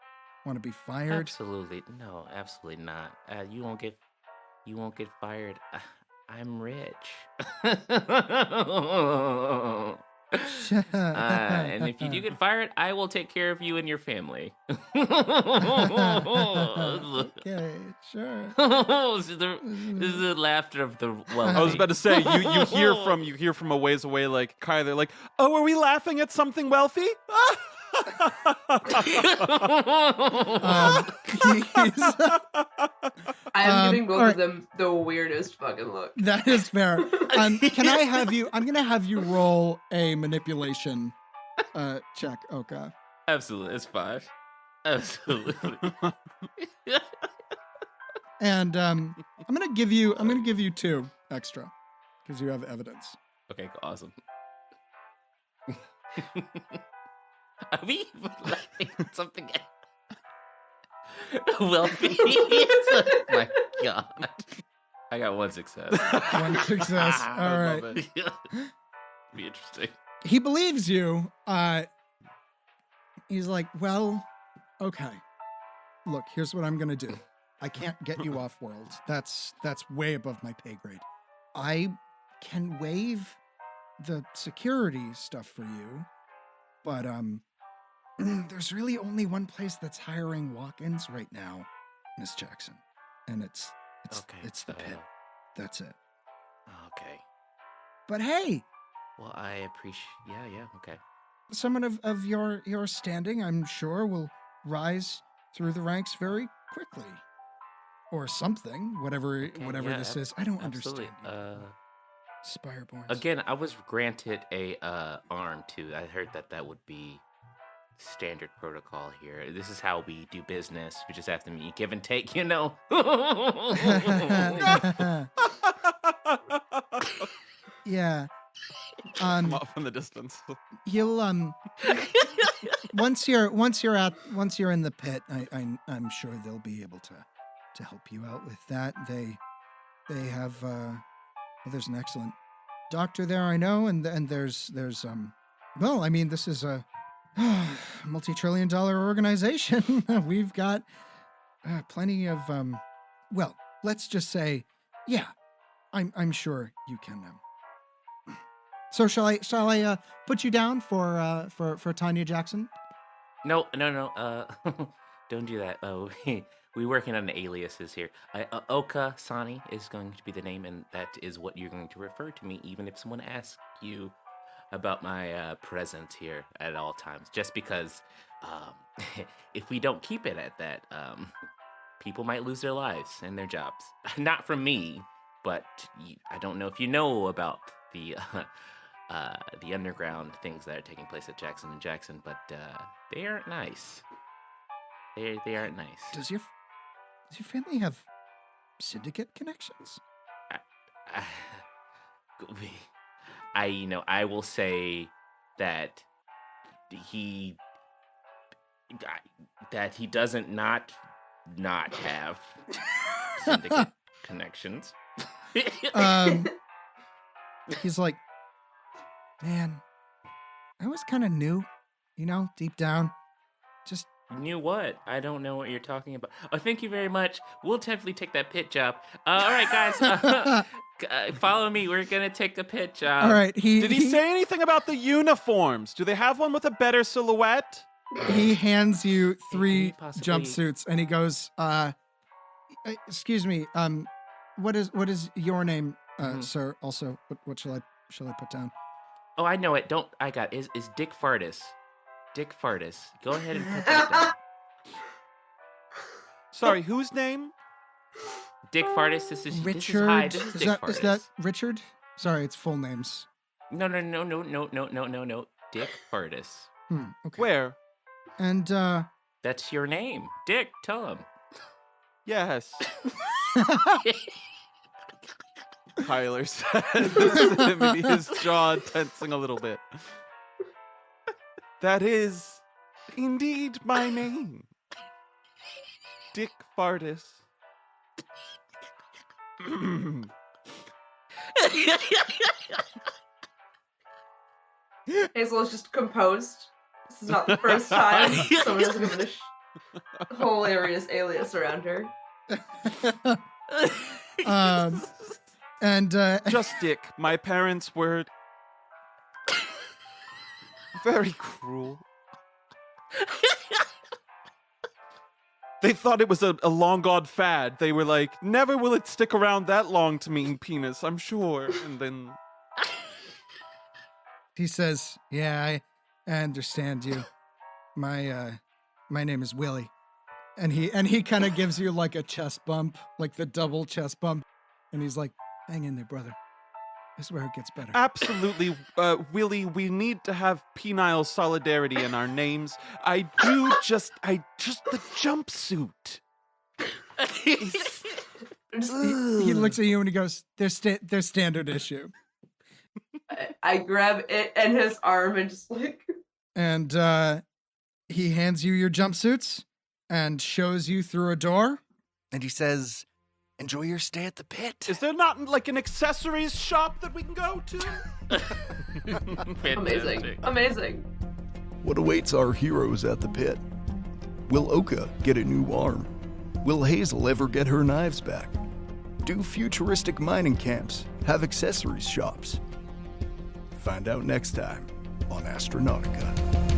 want to be fired. Absolutely no, absolutely not. You won't get fired. I'm rich. And if you do get fired, I will take care of you and your family. Okay, sure. This is the laughter of the wealthy. I was about to say you hear from a ways away like Kyler like, oh, are we laughing at something wealthy? I'm giving both alright. of them the weirdest fucking look. That is fair. Can I have you? I'm gonna have you roll a manipulation check, Oka. Absolutely, it's 5. Absolutely. And I'm gonna give you 2 extra because you have evidence. Okay, awesome. Are we laughing at something wealthy? Oh my god. I got 1 success. 1 success. All I right. love it. Be interesting. He believes you. He's like, well, okay. Look, here's what I'm gonna do. I can't get you off world. That's way above my pay grade. I can waive the security stuff for you, but there's really only one place that's hiring walk-ins right now, Miss Jackson, and it's Okay. the pit. That's it. Okay. But hey, Well, I appreciate. Yeah. Okay. someone of your standing, I'm sure, will rise through the ranks very quickly, or something. Whatever yeah, this is, I don't Absolutely. understand. Spireborns. Again, I was granted a arm too. I heard that would be standard protocol here. This is how we do business. We just have to meet, give and take, Yeah. Come off in the distance. You'll once you're in the pit, I'm sure they'll be able to help you out with that. They have well, there's an excellent doctor there, I know, and there's well, I mean, this is a multi-trillion-dollar organization. We've got plenty of well, let's just say, yeah, I'm sure you can. So shall I put you down for Tanya Jackson? No. Don't do that. We're working on aliases here. Oka Sani is going to be the name, and that is what you're going to refer to me, even if someone asks you about my presence here at all times, just because if we don't keep it at that, people might lose their lives and their jobs. Not from me, but I don't know if you know about the underground things that are taking place at Jackson and Jackson, but they aren't nice. They aren't nice. Does your family have syndicate connections? I will say that he doesn't not have syndicate connections. He's like, man, I was kind of new, deep down. Just Knew what? I don't know what you're talking about. Oh, thank you very much. We'll definitely take that pit job. All right, guys, follow me. We're gonna take the pit job. all right. Did he say anything about the uniforms? Do they have one with a better silhouette? He hands you 3 Possibly. jumpsuits, and he goes, "Excuse me. What is your name, sir? Also, what shall I put down?" Oh, I know it. I got it. Is Dick Fartis. Dick Fartis. Go ahead and put that down. Sorry, whose name? Dick Fartis. This is Richard. hi. This is Dick Fartis. Is that Richard? Sorry, it's full names. No. Dick Fartis. Okay. Where? And That's your name. Dick, tell him. Yes. Tyler says, his jaw tensing a little bit. That is indeed my name. Dick Fartis. Hazel is just composed. This is not the first time someone has given a hilarious alias around her. and Just Dick. My parents were very cruel. They thought it was a long-gone fad. They were like, never will it stick around that long to mean penis, I'm sure. And then he says, "Yeah, I understand you. My name is Willie." And he kind of gives you like a chest bump, like the double chest bump. And he's like, "Hang in there, brother. This is where it gets better." absolutely, Willie, we need to have penile solidarity in our names. I just the jumpsuit. He looks at you and he goes, "They're standard issue." I grab it and his arm and just like... And he hands you your jumpsuits and shows you through a door. And he says, "Enjoy your stay at the pit." Is there not like an accessories shop that we can go to? Amazing. Amazing. What awaits our heroes at the pit? Will Oka get a new arm? Will Hazel ever get her knives back? Do futuristic mining camps have accessories shops? Find out next time on Astronautica.